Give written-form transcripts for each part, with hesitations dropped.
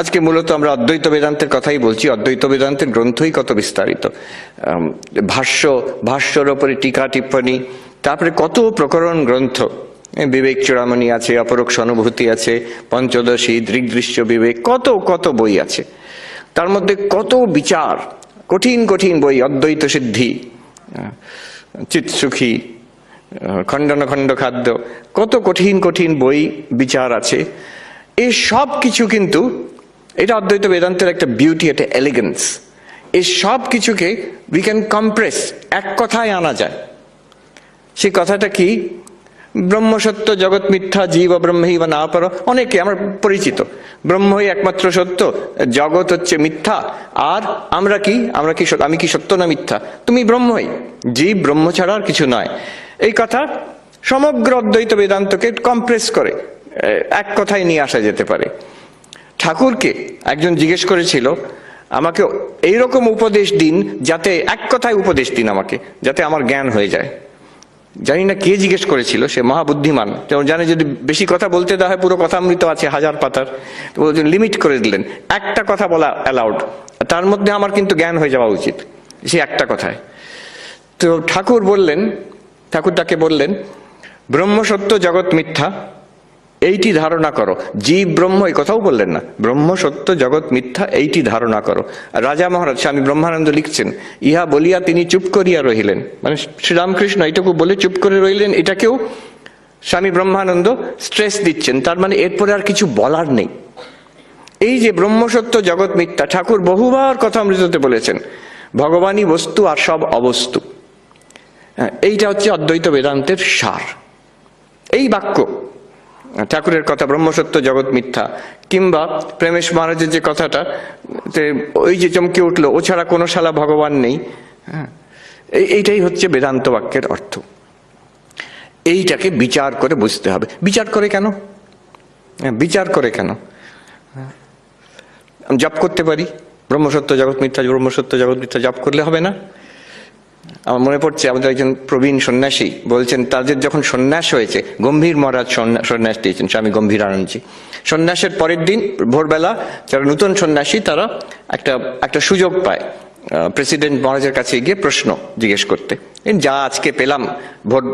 আজকে মূলত আমরা অদ্বৈত বেদান্তের কথাই বলছি। অদ্বৈত বেদান্তের গ্রন্থই কত বিস্তারিত, ভাষ্যর ওপরে টিকা টিপ্পণী, তারপরে কত প্রকরণ গ্রন্থ, বিবেক চূড়ামণি আছে, অপরোক্ষ অনুভূতি আছে, পঞ্চদশী, দৃগ্দৃশ্য বিবেক, কত কত বই আছে। তার মধ্যে কত বিচার, কঠিন কঠিন বই, অদ্বৈত সিদ্ধি, চিৎসুখী, খণ্ডন খণ্ড খাদ্য, কত কঠিন কঠিন বই বিচার আছে। এই সব কিছু কিন্তু, এটা অদ্বৈত বেদান্তের একটা বিউটি, একটা এলিগেন্স। এই সব কিছুকে উই ক্যান কম্প্রেস, এক কথায় আনা যায়। সেই কথাটা কি? ব্রহ্ম সত্য, জগৎ মিথ্যা, জীব ব্রহ্মই বা না পারো, অনেকে আমার পরিচিত। ব্রহ্মই একমাত্র সত্য, জগৎ হচ্ছে মিথ্যা, আর আমরা কি, আমি কি সত্য না মিথ্যা? তুমি ব্রহ্মই, জীব ব্রহ্ম ছাড়া আর কিছু নয়। এই কথা সমগ্র অদ্বৈত বেদান্তকে কম্প্রেস করে এক কথায় নিয়ে আসা যেতে পারে। ঠাকুরকে একজন জিজ্ঞেস করেছিল, আমাকে এইরকম উপদেশ দিন, যাতে এক কথায় উপদেশ দিন আমাকে, যাতে আমার জ্ঞান হয়ে যায়। জানি না কে জিজ্ঞেস করেছিল, সে মহাবুদ্ধিমান, যেমন জানে যদি বেশি কথা বলতে দেওয়া হয় পুরো কথামৃত আছে 1000 পাতার, তো লিমিট করে দিলেন, একটা কথা বলা অ্যালাউড, তার মধ্যে আমার কিন্তু জ্ঞান হয়ে যাওয়া উচিত, সে একটা কথায়। তো ঠাকুর তাকে বললেন, ব্রহ্ম সত্য জগৎ মিথ্যা এইটি ধারণা করো। জীব ব্রহ্ম এই কথাও বললেন না, ব্রহ্ম সত্য জগৎ মিথ্যা এইটি ধারণা করো। রাজা মহারাজ স্বামী ব্রহ্মানন্দ লিখছেন, ইহা বলিয়া তিনি চুপ করিয়া রহিলেন। মানে শ্রীরামকৃষ্ণ এইটুকু বলে চুপ করে রইলেন, এটাকেও স্বামী ব্রহ্মানন্দ স্ট্রেস দিচ্ছেন। তার মানে এরপরে আর কিছু বলার নেই। এই যে ব্রহ্ম সত্য জগৎ মিথ্যা, ঠাকুর বহুবার কথামৃততে বলেছেন, ভগবানই বস্তু আর সব অবস্তু। এইটা হচ্ছে অদ্বৈত বেদান্তের সার। এই বাক্য ঠাকুরের কথা, ব্রহ্মসত্য জগৎ মিথ্যা, কিংবা প্রেমেশ মহারাজের যে কথাটা, ওই যে চমকে উঠলো, ও ছাড়া কোনো শালা ভগবান নেই, এইটাই হচ্ছে বেদান্ত বাক্যের অর্থ। এইটাকে বিচার করে বুঝতে হবে। বিচার করে কেন? জপ করতে পারি, ব্রহ্মসত্য জগৎ মিথ্যা, ব্রহ্মসত্য জগৎ মিথ্যা জপ করলে হবে না? আমার মনে পড়ছে, আমাদের একজন প্রবীণ সন্ন্যাসী বলছেন, তাদের যখন সন্ন্যাস হয়েছে, গম্ভীর মহারাজ সন্ন্যাস দিয়েছেন, স্বামী গম্ভীরানন্দজি। সন্ন্যাসের পরের দিন ভোরবেলা যারা নতুন সন্ন্যাসী, তারা একটা সুযোগ পায় প্রেসিডেন্ট মহারাজের কাছে গিয়ে প্রশ্ন জিজ্ঞেস করতে। যা আজকে পেলাম,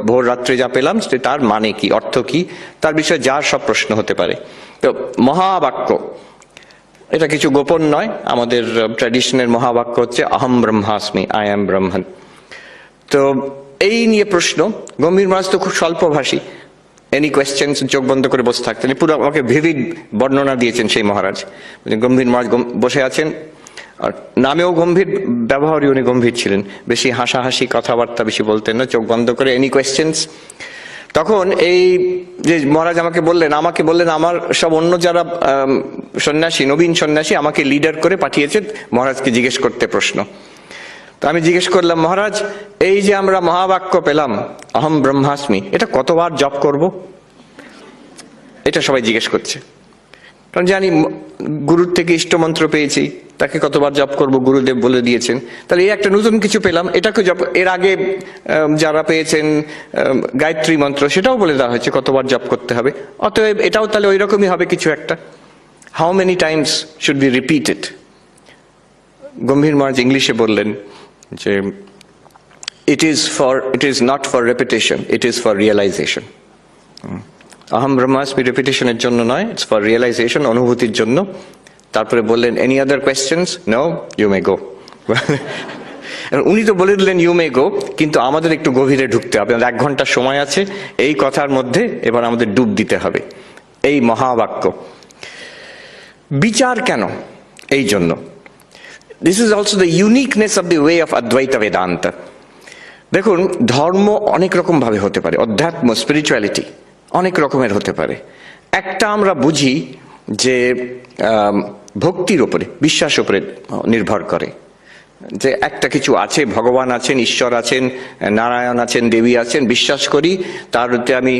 ভোর রাত্রে যা পেলাম, তার মানে কি, অর্থ কি, তার বিষয়ে যার সব প্রশ্ন হতে পারে। তো মহাবাক্য, এটা কিছু গোপন নয়, আমাদের ট্র্যাডিশনের মহাবাক্য হচ্ছে অহম ব্রহ্মাস্মি, আই এম ব্রহ্মণ। তো এই নিয়ে প্রশ্ন, গম্ভীর মহারাজ তো খুব স্বল্পভাষী, এনি কোয়েশ্চেন্স, চোখ বন্ধ করে বসে থাকতেন, পুরো আমাকে ভিভিড বর্ণনা দিয়েছেন সেই মহারাজ। গম্ভীর মহারাজ বসে আছেন, আর নামেও গম্ভীর, ব্যবহারই উনি গম্ভীর ছিলেন, বেশি হাসাহাসি কথাবার্তা বেশি বলতেন না, চোখ বন্ধ করে এনি কোয়েশ্চেন্স। তখন এই যে মহারাজ আমাকে বললেন, আমার সব অন্য যারা সন্ন্যাসী, নবীন সন্ন্যাসী, আমাকে লিডার করে পাঠিয়েছে মহারাজকে জিজ্ঞেস করতে প্রশ্ন। তো আমি জিজ্ঞেস করলাম, মহারাজ, এই যে আমরা মহাবাক্য পেলাম অহম ব্রহ্মাস্মি, এটা কতবার জপ করব? এটা সবাই জিজ্ঞেস করছে, কারণ জানি গুরুর থেকে ইষ্টমন্ত্র পেয়েছি, তাকে কতবার জপ করব, গুরুদেব বলে দিয়েছেন। তাহলে এই একটা নতুন কিছু পেলাম, এটাকে জপ, এর আগে যারা পেয়েছেন গায়ত্রী মন্ত্র, সেটাও বলে দেওয়া হয়েছে কতবার জপ করতে হবে, অতএব এটাও তাহলে ওই রকমই হবে কিছু একটা। How many times should be repeated? Gambhir Maharaj ইংলিশে বললেন যে it is not for repetition, it is for realization. অহম ব্রহ্মাস্মি রিপিটেশনের জন্য নয়, ইটস ফর রিয়েলাইজেশন, অনুভূতির জন্য। তারপরে বললেন, any other questions? No, you may go. উনি তো বলে দিলেন ইউ মে গো, কিন্তু আমাদের একটু গভীরে ঢুকতে হবে, 1 ঘন্টা সময় আছে এই কথার মধ্যে, এবার আমাদের ডুব দিতে হবে। এই মহাবাক্য বিচার কেন? এই জন্য, this is also the uniqueness of the way of Advaita Vedanta. দেখুন, ধর্ম অনেক রকম ভাবে হতে পারে, অধ্যাত্ম, স্পিরিচুয়ালিটি অনেক রকমের হতে পারে। একটা আমরা বুঝি যে ভক্তির উপরে, বিশ্বাসের উপরে নির্ভর করে, যে একটা কিছু আছে, ভগবান আছেন, ঈশ্বর আছেন, নারায়ণ আছেন, দেবী আছেন, বিশ্বাস করি, তার প্রতি আমি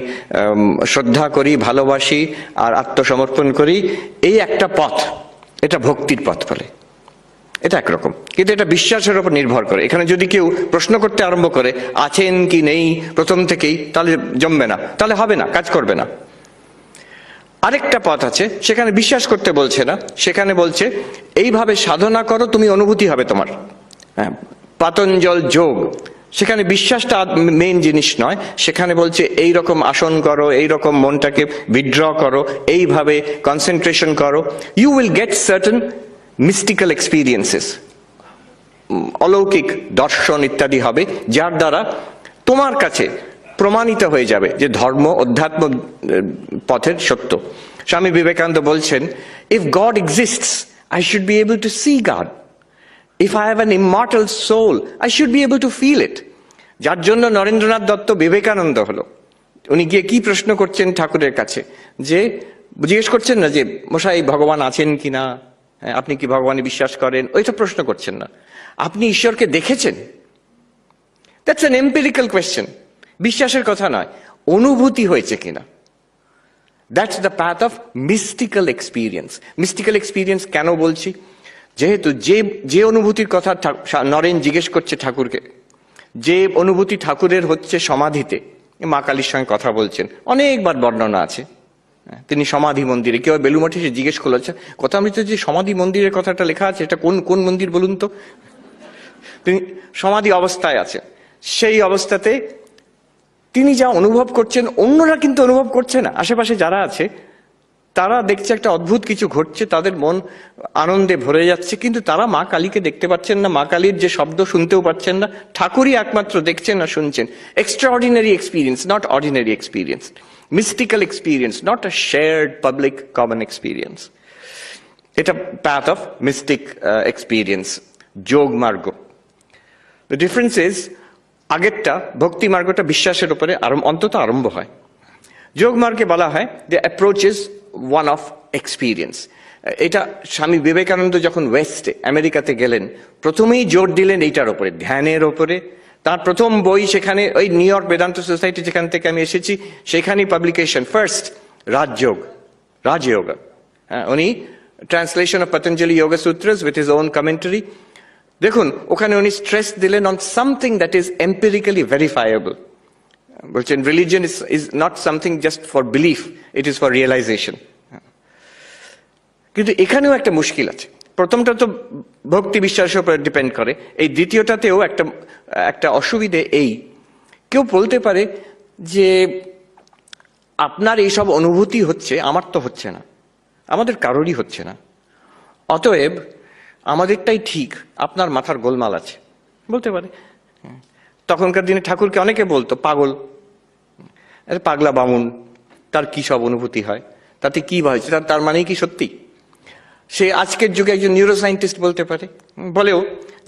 শ্রদ্ধা করি, ভালোবাসি আর আত্মসমর্পণ করি। এই একটা পথ, এটা ভক্তির পথ বলে, এটা একরকম। কিন্তু এটা বিশ্বাসের উপর নির্ভর করে। এখানে যদি কেউ প্রশ্ন করতে আরম্ভ করে আছেন কি নেই প্রথম থেকেই, তাহলে জমবে না, তাহলে হবে না, কাজ করবে না। আরেকটা পথ আছে, সেখানে বিশ্বাস করতে বলছে না, সেখানে বলছে এইভাবে সাধনা করো, তুমি অনুভূতি হবে তোমার। হ্যাঁ, পাতঞ্জল যোগ, সেখানে বিশ্বাসটা মেইন জিনিস নয়, সেখানে বলছে এই রকম আসন করো, এই রকম মনটাকে উইথড্র করো, এইভাবে কনসেন্ট্রেশন করো, you will get certain mystical experiences, অলৌকিক দর্শন ইত্যাদি হবে, যার দ্বারা তোমার কাছে প্রমাণিত হয়ে যাবে যে ধর্ম অধ্যাত্ম পথের সত্য। স্বামী বিবেকানন্দ বলছেন, if God exists I should be able to see God, if I have an immortal soul I should be able to feel it. যার জন্য নরেন্দ্রনাথ দত্ত বিবেকানন্দ হলো। উনি গিয়ে কি প্রশ্ন করছেন ঠাকুরের কাছে, যে জিজ্ঞেস করছেন না যে মশাই ভগবান আছেন কিনা, আপনি কি ভগবানে বিশ্বাস করেন, ওইটা প্রশ্ন করছেন না, আপনি ঈশ্বরকে দেখেছেন? দ্যাটস অ্যান এম্পিরিক্যাল কোয়েশ্চেন, বিশ্বাসের কথা নয়, অনুভূতি হয়েছে কিনা। That's the path of mystical experience. Mystical experience কেন বলছি, যেহেতু যে অনুভূতির কথা নরেন জিজ্ঞেস করছে ঠাকুরকে, যে অনুভূতি ঠাকুরের হচ্ছে সমাধিতে, মা কালীর সঙ্গে কথা বলছেন, অনেকবার বর্ণনা আছে। তিনি সমাধি মন্দিরে, কেউ বেলুমঠে সে জিজ্ঞেস করলো, আচ্ছা কথামৃত যে সমাধি মন্দিরের কথাটা লেখা আছে, এটা কোন কোন মন্দির বলুন তো? তিনি সমাধি অবস্থায় আছে, সেই অবস্থাতে তিনি যা অনুভব করছেন অন্যরা কিন্তু অনুভব করছে না। আশেপাশে যারা আছে তারা দেখছে একটা অদ্ভুত কিছু ঘটছে, তাদের মন আনন্দে ভরে যাচ্ছে, কিন্তু তারা মা কালীকে দেখতে পাচ্ছেন না, মা কালীর যে শব্দ শুনতেও পাচ্ছেন না, ঠাকুরই একমাত্র দেখছেন আর শুনছেন। Extraordinary experience, not ordinary experience. Mystical experience, not a shared public common experience. এটা পাথ অফ মিস্টিক এক্সপিরিয়েন্স, যোগ মার্গ। দ্য ডিফারেন্স ইজ, আগেরটা ভক্তি মার্গটা বিশ্বাসের উপরে অন্তত আরম্ভ হয়, যোগ মার্গে বলা হয় the approach is one of experience. এটা স্বামী বিবেকানন্দ যখন ওয়েস্টে আমেরিকাতে গেলেন, প্রথমেই জোর দিলেন এইটার ওপরে, ধ্যানের ওপরে। তার প্রথম বই সেখানে, ওই নিউ ইয়র্ক বেদান্ত সোসাইটি যেখান থেকে আমি এসেছি, সেখানেই পাবলিকেশন ফার্স্ট, রাজযোগ। উনি translation of Patanjali Yoga Sutras with his own commentary. দেখুন ওখানে উনি স্ট্রেস দিলেন on something that is empirically verifiable. বলছেন religion is not something just for belief, it is for realization. কিন্তু এখানেও একটা মুশকিল আছে। প্রথমটা তো ভক্তি বিশ্বাসের উপর ডিপেন্ড করে, এই দ্বিতীয়টাতেও একটা অসুবিধে এই, কেউ বলতে পারে যে আপনার এইসব অনুভূতি হচ্ছে, আমার তো হচ্ছে না, আমাদের কারোরই হচ্ছে না, অতএব আমাদেরটাই ঠিক, আপনার মাথার গোলমাল আছে, বলতে পারে। তখনকার দিনে ঠাকুরকে অনেকে বলতো পাগল, পাগলা বামুন, তার কি সব অনুভূতি হয়, তাতে কি হয়েছে, তার মানেই কি সত্যি? সে আজকের যুগে একজন নিউরোসায়েন্টিস্ট বলতে পারে, বলেও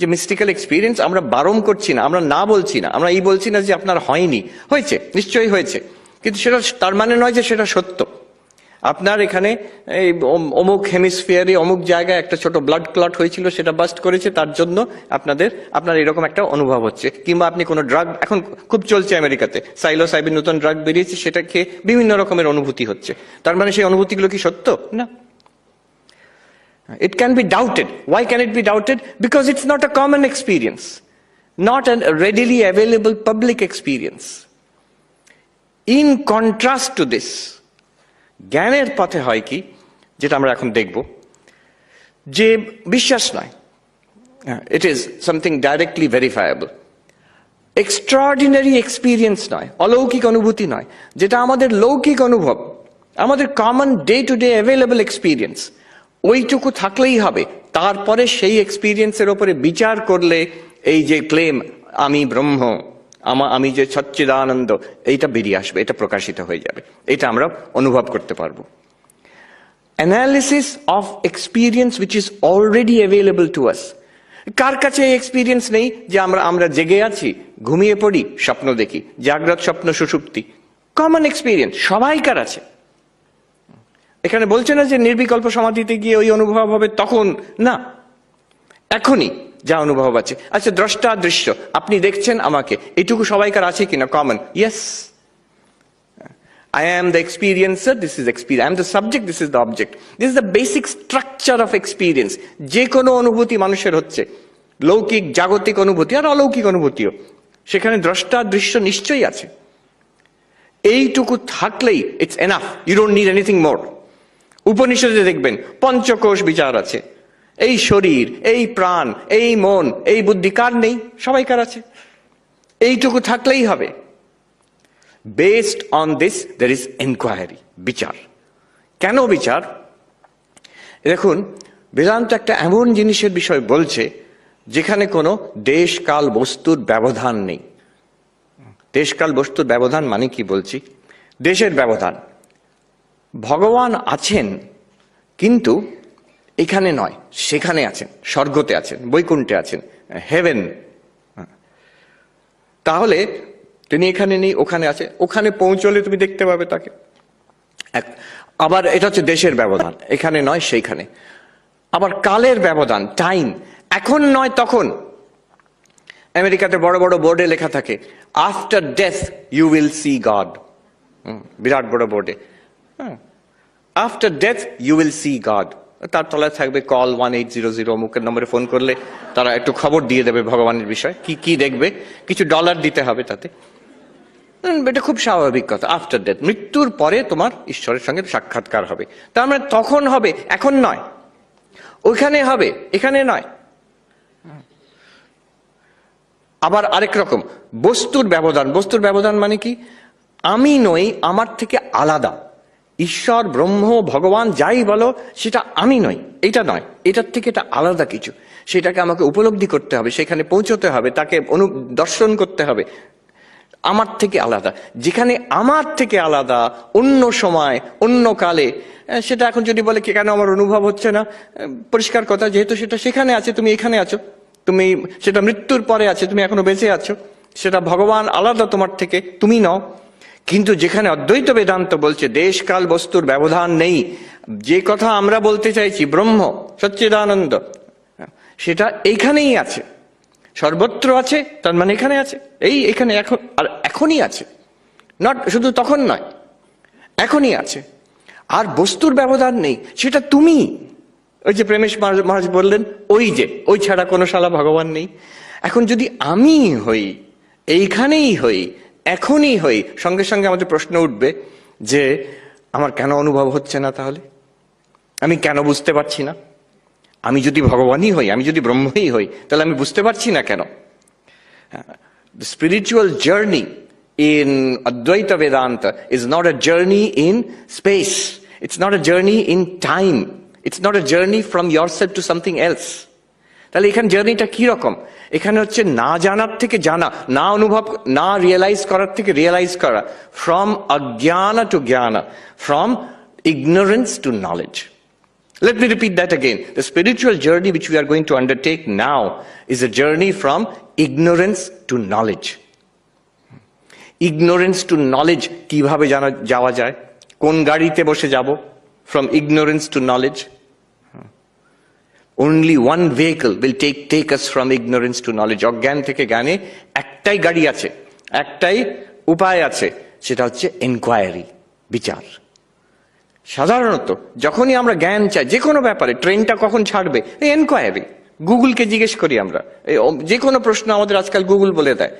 যে মিস্টিক্যাল এক্সপিরিয়েন্স আমরা বারণ করছি না, আমরা না বলছি না, আমরা এই বলছি না যে আপনার হয়নি, হয়েছে, নিশ্চয়ই হয়েছে, কিন্তু সেটা তার মানে নয় যে সেটা সত্য। আপনার এখানে এই অমুক হেমিস্ফিয়ারে অমুক জায়গায় একটা ছোট ব্লাড ক্লট হয়েছিল, সেটা বাস্ট করেছে, তার জন্য আপনার এরকম একটা অনুভব হচ্ছে। কিংবা আপনি কোনো ড্রাগ, এখন খুব চলছে আমেরিকাতে সাইলোসাইবিন, নতুন ড্রাগ বেরিয়েছে, সেটা খেয়ে বিভিন্ন রকমের অনুভূতি হচ্ছে, তার মানে সেই অনুভূতিগুলো কি সত্য? না। It can be doubted. Why can it be doubted? Because it's not a common experience, not a readily available public experience. In contrast to this, জ্ঞানের পথে হয় কি, যেটা আমরা এখন দেখব, যে বিশ্বাস নয়, it is something directly verifiable. Extraordinary experience নয়, অলৌকিক অনুভূতি নয়, যেটা আমাদের লৌকিক অনুভব, আমাদের common day to day available experience, ওইটুকু থাকলেই হবে। তারপরে সেই এক্সপিরিয়েন্সের ওপরে বিচার করলে এই যে ক্লেম আমি ব্রহ্ম, আমি যে সচ্চিদানন্দ, এইটা বেরিয়ে আসবে, এটা প্রকাশিত হয়ে যাবে, এটা আমরা অনুভব করতে পারবো। Analysis of experience which is already available to us. কার কাছে এই এক্সপিরিয়েন্স নেই যে আমরা জেগে আছি, ঘুমিয়ে পড়ি, স্বপ্ন দেখি, জাগ্রত স্বপ্ন সুষুপ্তি, কমন এক্সপিরিয়েন্স সবাইকার আছে। এখানে বলছে না যে নির্বিকল্প সমাধিতে গিয়ে ওই অনুভব হবে, তখন না, এখনই যা অনুভব আছে। আচ্ছা, দ্রষ্টা দৃশ্য, আপনি দেখছেন আমাকে, এইটুকু সবাইকার আছে কিনা? Common, yes. I am the experiencer, this is experience. I am the subject, this is the object. This is the basic structure of experience. যে কোনো অনুভূতি মানুষের হচ্ছে, লৌকিক জাগতিক অনুভূতি আর অলৌকিক অনুভূতিও, সেখানে দ্রষ্টা দৃশ্য নিশ্চয়ই আছে। এইটুকু থাকলেই it's enough, you don't need anything more. উপনিষদে দেখবেন পঞ্চকোষ বিচার আছে। এই শরীর, এই প্রাণ, এই মন, এই বুদ্ধি কার নেই? সবাইকার আছে। এইটুকু থাকলেই হবে। Based on this there is enquiry, বিচার। কেন বিচার? দেখুন, বেদান্ত একটা এমন জিনিসের বিষয় বলছে যেখানে কোনো দেশ কাল বস্তুর ব্যবধান নেই। দেশ কাল বস্তুর ব্যবধান মানে কি বলছি? দেশের ব্যবধান। ভগবান আছেন, কিন্তু এখানে নয়, সেখানে আছেন, স্বর্গতে আছেন, বৈকুণ্ঠে আছেন, হেভেন। তাহলে তিনি এখানে নেই, ওখানে আছে। ওখানে পৌঁছলে তুমি দেখতে পাবে তাকে। আবার এটা হচ্ছে দেশের ব্যবধান, এখানে নয় সেইখানে। আবার কালের ব্যবধান, টাইম, এখন নয় তখন। আমেরিকাতে বড় বড় বোর্ডে লেখা থাকে, after death you will see God. বিরাট বড় বোর্ডে, after death you will see God. তার তলায় থাকবে কল 1800, অমুকের নম্বরে ফোন করলে তারা একটু খবর দিয়ে দেবে ভগবানের বিষয়। কি কি দেখবে, কিছু ডলার দিতে হবে তাতে। এটা খুব স্বাভাবিক কথা। আফটার ডেথ, মৃত্যুর পরে তোমার ঈশ্বরের সঙ্গে সাক্ষাৎকার হবে। তার মানে তখন হবে, এখন নয়। ওইখানে হবে, এখানে নয়। আবার আরেক রকম বস্তুর ব্যবধান। বস্তুর ব্যবধান মানে কি? আমি নই, আমার থেকে আলাদা। ঈশ্বর, ব্রহ্ম, ভগবান যাই বলো, সেটা আমি নই, এটা নয়, এটার থেকে এটা আলাদা কিছু। সেটাকে আমাকে উপলব্ধি করতে হবে, সেখানে পৌঁছতে হবে, তাকে দর্শন করতে হবে। আমার থেকে আলাদা। যেখানে আমার থেকে আলাদা, অন্য সময়, অন্য কালে, সেটা এখন যদি বলে কেন আমার অনুভব হচ্ছে না, পরিষ্কার কথা, যেহেতু সেটা সেখানে আছে, তুমি এখানে আছো। তুমি সেটা মৃত্যুর পরে আছে, তুমি এখনো বেঁচে আছো। সেটা ভগবান আলাদা তোমার থেকে, তুমি নও। কিন্তু যেখানে অদ্বৈত বেদান্ত বলছে দেশ কাল বস্তুর ব্যবধান নেই, যে কথা আমরা বলতে চাইছি ব্রহ্ম সচ্চিদানন্দ, সেটা এইখানেই আছে, সর্বত্র আছে। তার মানে এখানে আছে, এখানে এখন, আর এখনই আছে। নট শুধু তখন নয়, এখনই আছে। আর বস্তুর ব্যবধান নেই, সেটা তুমি। ওই যে প্রেমেশ মহারাজ বললেন, ওই ছাড়া কোনো শালা ভগবান নেই। এখন যদি আমি হই, এইখানেই হই, এখনই হই, সঙ্গে সঙ্গে আমাদের প্রশ্ন উঠবে যে আমার কেন অনুভব হচ্ছে না? তাহলে আমি কেন বুঝতে পারছি না? আমি যদি ভগবানই হই, আমি যদি ব্রহ্মই হই, তাহলে আমি বুঝতে পারছি না কেন? The spiritual journey in Advaita Vedanta is not a journey in space. It's not a journey in time. It's not a journey from yourself to something else. তাহলে এখানে জার্নিটা কি রকম? এখানে হচ্ছে না জানার থেকে জানা, না অনুভব, না রিয়েলাইজ করার থেকে রিয়েলাইজ করা। ফ্রম অজ্ঞানা টু জ্ঞানা, from ignorance to knowledge. Let me repeat that again. The spiritual journey which we are going to undertake now is a journey from ignorance to knowledge. Ignorance to knowledge কিভাবে যাওয়া যায়? কোন গাড়িতে বসে যাব? From ignorance to knowledge. Only one vehicle will take us from ignorance to knowledge. অজ্ঞান থেকে জ্ঞানে একটাই গাড়ি আছে, একটাই উপায় আছে, সেটা হচ্ছে এনকোয়ারি, বিচার। সাধারণত যখনই আমরা জ্ঞান চাই যে কোনো ব্যাপারে, ট্রেনটা কখন ছাড়বে, এই এনকোয়ারি। গুগলকে জিজ্ঞেস করি আমরা, যে কোনো প্রশ্ন আমাদের আজকাল গুগল বলে দেয়।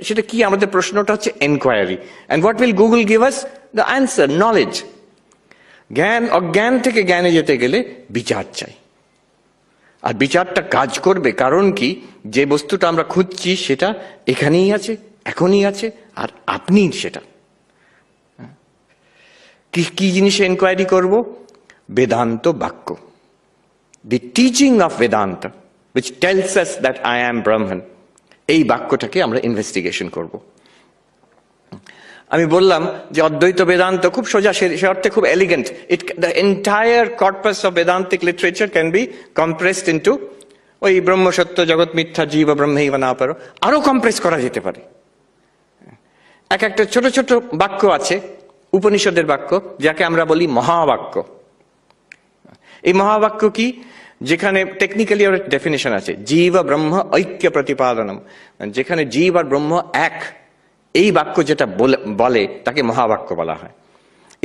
সেটা কি? আমাদের প্রশ্নটা হচ্ছে enquiry. And what will Google give us? The answer, knowledge. জ্ঞান, অজ্ঞান থেকে জ্ঞানে যেতে গেলে বিচার চাই। আর বিচারটা কাজ করবে, কারণ কি? যে বস্তুটা আমরা খুঁজছি সেটা এখানেই আছে, এখনই আছে, আর আপনি সেটা। কি জিনিসে এনকোয়ারি করব? বেদান্ত বাক্য, the teaching of Vedanta which tells us that I am Brahman, এই বাক্যটাকে আমরা ইনভেস্টিগেশন করব। আমি বললাম যে অদ্বৈত বেদান্ত খুব সোজা, সে অর্থে খুব elegant. The entire corpus of বেদান্তিক literature can be compressed into ওই ব্রহ্ম সত্য জগৎ মিথ্যা জীব ব্রহ্মৈব না পারো। আরো কম্প্রেস করা যেতে পারে। একটা ছোট ছোট বাক্য আছে, উপনিষদের বাক্য, যাকে আমরা বলি মহাবাক্য। এই মহাবাক্য কি? যেখানে টেকনিক্যালি ওর ডেফিনেশন আছে, জীব ব্রহ্ম ঐক্য প্রতিপাদনম। যেখানে জীব আর ব্রহ্ম এক, এই বাক্য যেটা বলে তাকে মহাবাক্য বলা হয়।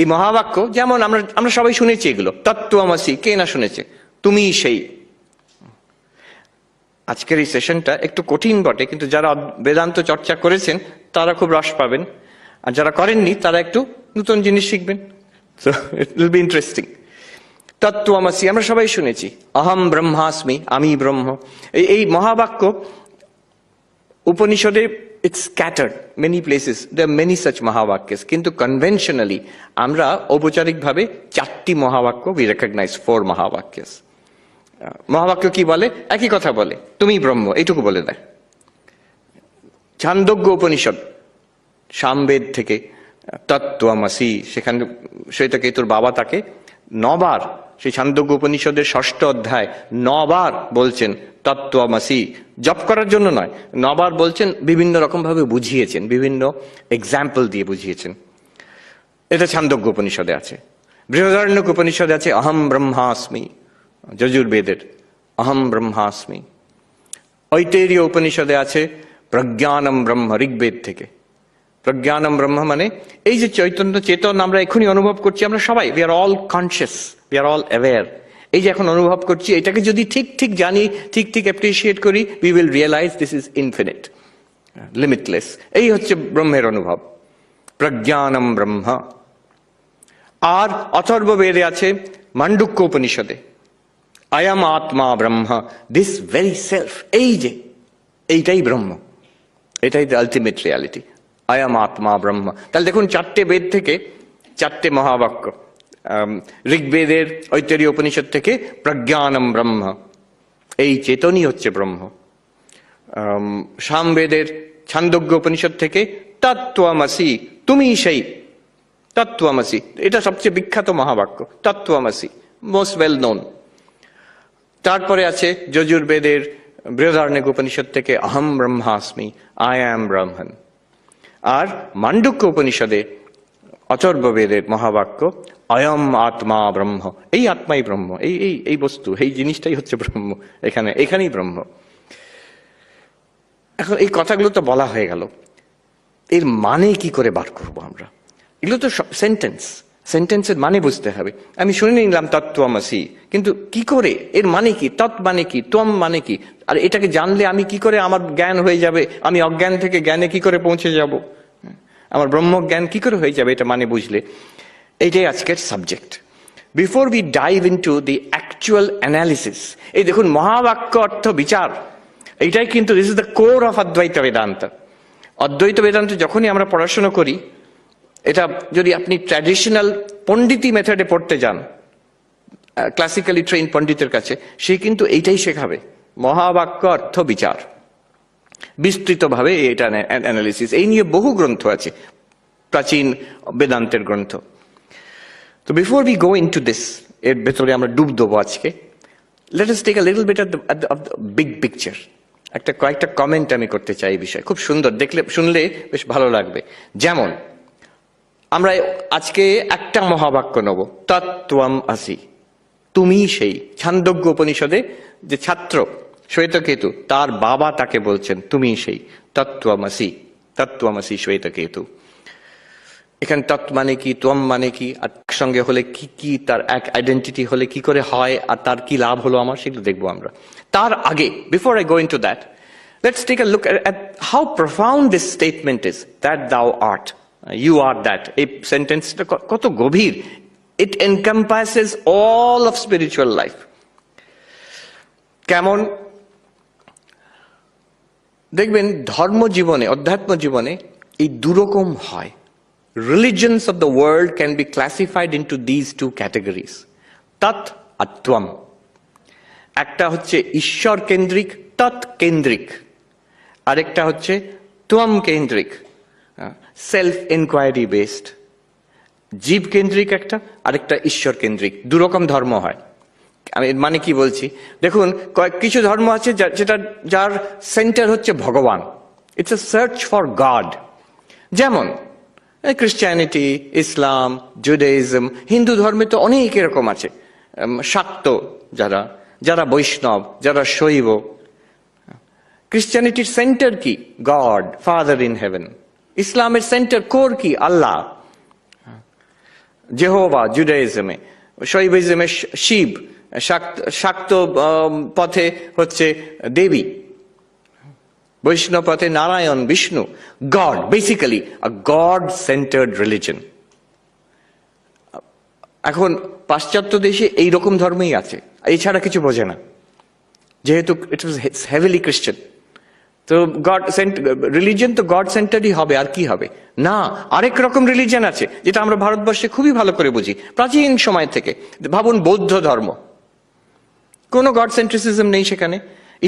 এই মহাবাক্য যেমন আমরা সবাই শুনেছি এগুলো, তত্ত্বমসি, কে না শুনেছে? তুমি সেই। আজকের এই সেশনটা একটু কঠিন বটে, কিন্তু যারা বেদান্ত চর্চা করেছেন তারা খুব রস পাবেন, আর যারা করেননি তারা একটু নতুন জিনিস শিখবেন। So it will be interesting. তত্ত্বমসি আমরা সবাই শুনেছি, অহম ব্রহ্মাস্মি, আমি ব্রহ্ম। এই মহাবাক্য উপনিষদে it's scattered many places, there are many such মহাবাক্যেস, কিন্তু কনভেনশনালি আমরা ঔপচারিকভাবে 4টি মহাবাক্য we recognize 4 মহাবাক্যেস। মহাবাক্য কি বলে? একই কথা বলে, তুমি ব্রহ্ম, এইটুকু বলে দেয়। ছান্দোগ্য উপনিষদ সামবেদ থেকে তত্ত্বমসি, সেখানে শ্বেতকেতুর বাবা তাকে 9 বার, সেই ছান্দোগ্য উপনিষদের 6ষ্ঠ অধ্যায় 9 বার বলছেন তত্ত্বমসি, জপ করার জন্য নয়, 9 বার বলছেন, বিভিন্ন রকম ভাবে বুঝিয়েছেন, বিভিন্ন এক্সাম্পল দিয়ে বুঝিয়েছেন। এটা ছান্দোগ্য উপনিষদে আছে। বৃহদারণ্যক উপনিষদে আছে অহম ব্রহ্মাস্মি, যজুর্বেদের অহম ব্রহ্মাস্মি। ঐতেরীয় উপনিষদে আছে প্রজ্ঞানম ব্রহ্ম, ঋগ্বেদ থেকে। প্রজ্ঞানম ব্রহ্ম মানে এই যে চৈতন্য চেতন আমরা এখনই অনুভব করছি, আমরা সবাই, we are all conscious, we are all aware. এই যে এখন অনুভব করছি, এটাকে যদি ঠিক ঠিক জানি, ঠিক ঠিক অ্যাপ্রিসিয়েট করি, we will realise this is infinite, limitless. এই হচ্ছে ব্রহ্মের অনুভব, প্রজ্ঞানম ব্রহ্ম। আর অথর্ব বেদে আছে মান্ডুক্য উপনিষদে অয়ম আত্মা ব্রহ্ম, দিস ভেরি সেলফ, এই যে এইটাই ব্রহ্ম, এটাই দ্য আলটিমেট রিয়ালিটি, অয়ম আত্মা ব্রহ্ম। তাহলে দেখুন 4টে বেদ থেকে 4টে মহাবাক্য, ঋগ্বেদের ঐতরীয় উপনিষদ থেকে প্রজ্ঞানম ব্রহ্ম, এই চেতনই হচ্ছে ব্রহ্ম। সামবেদের ছান্দোগ্য উপনিষদ থেকে তত্ত্বমসি, তুমি সেই তত্ত্বমসি, এটা সবচেয়ে বিখ্যাত মহাবাক্য, তত্ত্বমসি, মোস্ট ওয়েল নোন। তারপরে আছে যজুর্বেদের বৃহদারণ্যক উপনিষদ থেকে অহম ব্রহ্মাস্মি, আই অ্যাম ব্রহ্মণ। আর মান্ডুক্য উপনিষদে অথর্ববেদের মহাবাক্য অয়ম আত্মা ব্রহ্ম, এই আত্মাই ব্রহ্ম, এই এই এই বস্তু, এই জিনিসটাই হচ্ছে ব্রহ্ম, এখানেই ব্রহ্ম। এখন এই কথাগুলো তো বলা হয়ে গেল, এর মানে কি করে বার করবো আমরা? এগুলো তো সেন্টেন্স, সেন্টেন্সের মানে বুঝতে হবে। আমি শুনে নিলাম তত্ত্বমসি, কিন্তু কি করে, এর মানে কি, তৎ মানে কি, ত্বম মানে কি, আর এটাকে জানলে আমি কি করে আমার জ্ঞান হয়ে যাবে, আমি অজ্ঞান থেকে জ্ঞানে কি করে পৌঁছে যাব, আমার ব্রহ্ম জ্ঞান কি করে হয়ে যাবে, এটা মানে বুঝলে। এইটাই আজকের subject. Before we dive into the actual analysis, এই দেখুন মহাবাক্য অর্থ বিচার, এইটাই কিন্তু this is the core of অদ্বৈত বেদান্ত। অদ্বৈত বেদান্ত যখনই আমরা পড়াশোনা করি, এটা যদি আপনি ট্র্যাডিশনাল পণ্ডিতি মেথডে পড়তে যান, ক্লাসিক্যালি ট্রেন পণ্ডিতের কাছে, সে কিন্তু এইটাই শেখাবে, মহাবাক্য অর্থ বিচার, বিস্তৃতভাবে এটা অ্যানালিসিস। এই নিয়ে বহু গ্রন্থ আছে, প্রাচীন বেদান্তের গ্রন্থ। তো before we go into this, এর ভেতরে আমরা ডুব দেবো আজকে, let us take a little bit of the big picture. কয়েকটা কমেন্ট আমি করতে চাই এই বিষয়ে, খুব সুন্দর, দেখলে শুনলে বেশ ভালো লাগবে। যেমন আমরা আজকে একটা মহাবাক্য নেব, তত্ত্বমসি, তুমি সেই। ছান্দোগ্য উপনিষদে যে ছাত্র শ্বেতকেতু, তার বাবা তাকে বলছেন তুমি সেই তত্ত্বমসি, তত্ত্বমসি শ্বেতকেতু। এখানে তত্ত্ব মানে কি, ত্বম মানে কি, আর সঙ্গে হলে কি কি, তার এক আইডেন্টিটি হলে কি করে হয়, আর তার কি লাভ হলো আমার, সেগুলো দেখবো আমরা। তার আগে, before I go into that, let's take a look at how profound this statement is, that thou art, you are that. এই সেন্টেন্সটা কত গভীর, it encompasses all of spiritual life. কেমন দেখবেন ধর্ম জীবনে, অধ্যাত্ম জীবনে এই দুরকম হয়। Religions of the world can be classified into these two categories, tat আর ত্বম। একটা হচ্ছে ঈশ্বর কেন্দ্রিক, তৎ কেন্দ্রিক, আরেকটা হচ্ছে ত্বম কেন্দ্রিক, সেলফ এনকোয়ারি বেসড। জীব কেন্দ্রিক একটা, আরেকটা ঈশ্বর কেন্দ্রিক। দুরকম ধর্ম হয়। আমি মানে কি বলছি দেখুন, কিছু ধর্ম আছে যার সেন্টার হচ্ছে ভগবান, it's a search for god. যেমন ক্রিশ্চিয়ানিটি, ইসলাম, জুডাইজম, হিন্দু ধর্মে তো অনেক এরকম আছে। শাক্ত যারা বৈষ্ণব, যারা শৈব। ক্রিশ্চিয়ানিটির সেন্টার কি? God, father in heaven. ইসলামের সেন্টার কোর কি? আল্লাহ, জেহোভা। জুডাইজমে, শৈবিজমে শিব, শাক্ত পথে হচ্ছে দেবী, বৈষ্ণব পথে Narayan, Vishnu. God, basically a God centred religion. এখন পাশ্চাত্য দেশে এইরকম ধর্মই আছে, এছাড়া কিছু বোঝে না, যেহেতু ইট ওয়াজ হেভিলি ক্রিশ্চিয়ান। তো রিলিজিয়ন তো গড সেন্টারই হবে, আর কি হবে? না, আরেক রকম রিলিজিয়ন আছে যেটা আমরা ভারতবর্ষে খুবই ভালো করে বুঝি প্রাচীন সময় থেকে। ভাবুন বৌদ্ধ ধর্ম, কোনো গড সেন্ট্রিসিজম নেই সেখানে,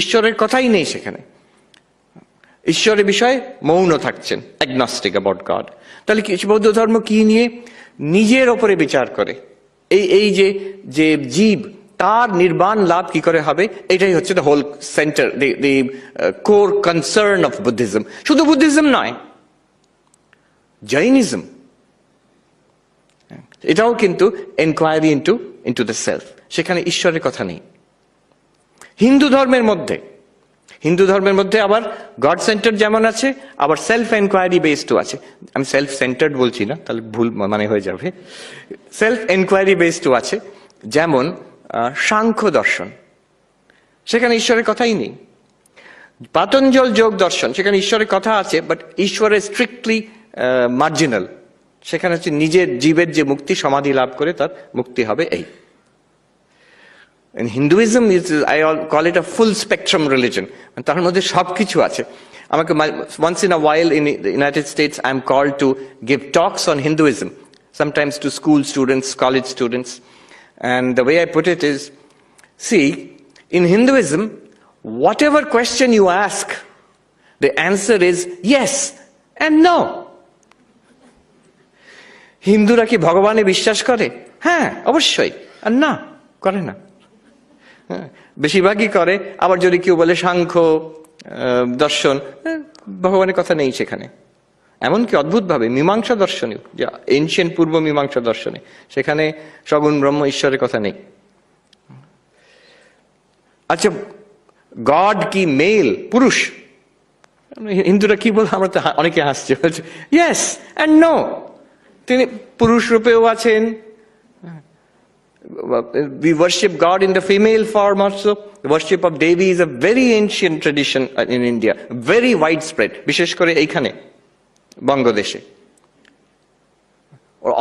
ঈশ্বরের কথাই নেই সেখানে, ঈশ্বরের বিষয়ে মৌন থাকছেন, অ্যাগনস্টিক অ্যাবাউট গড। তাহলে কি বৌদ্ধ ধর্ম কি নিয়ে? নিজের ওপরে বিচার করে, এই যে যে জীব তার নির্বাণ লাভ কি করে হবে, এটাই হচ্ছে the whole centre, the core concern of Buddhism. শুধু বুদ্ধিজম নয়, জৈনিজম এটাও কিন্তু এনকোয়ারি ইন্টু দ্য সেলফ, সেখানে ঈশ্বরের কথা নেই। হিন্দু ধর্মের মধ্যে আবার গড সেন্টার যেমন আছে, আবার সেলফ এনকোয়ারি বেসডও আছে। আমি সেলফ সেন্টার্ড বলছি না, তাহলে ভুল মানে হয়ে যাবে। সেলফ এনকোয়ারি বেসডও আছে, যেমন সাংখ্য দর্শন, সেখানে ঈশ্বরের কথাই নেই। পাতঞ্জল যোগ দর্শন, সেখানে ঈশ্বরের কথা আছে, বাট ঈশ্বরের স্ট্রিক্টলি মার্জিনাল, সেখানে হচ্ছে নিজের জীবের যে মুক্তি, সমাধি লাভ করে তার মুক্তি হবে এই। In Hinduism, I call it a full spectrum religion. তার মধ্যে সবকিছু আছে। আমাকে once in a while in the United States, I'm called to give talks on Hinduism, sometimes to school students, college students. And the way I put it is, see, in Hinduism, whatever question you ask, the answer is yes and no. হিন্দুরা কি ভগবানে বিশ্বাস করে? হ্যাঁ, অবশ্যই। আর না, করে না। বেশিরভাগই করে। আবার যদি কেউ বলে সাংখ্য দর্শন, ভগবানের কথা নেই সেখানে। এমনকি অদ্ভুতভাবে মীমাংসা দর্শনে, যে এনশিয়েন্ট পূর্ব মীমাংসা দর্শনে, সেখানে সগুণ ব্রহ্ম ঈশ্বরের কথা নেই। আচ্ছা, গড কি মেল, পুরুষ? হিন্দুরা কি বল, আমরা তো অনেকে হাসছে, বলছে ইয়েস অ্যান্ড নো, তিনি পুরুষ রূপেও আছেন। We worship God in the female form also. The worship of Devi is a very ancient tradition in India, very widespread, বিশেষ করে এইখানে বঙ্গদেশে।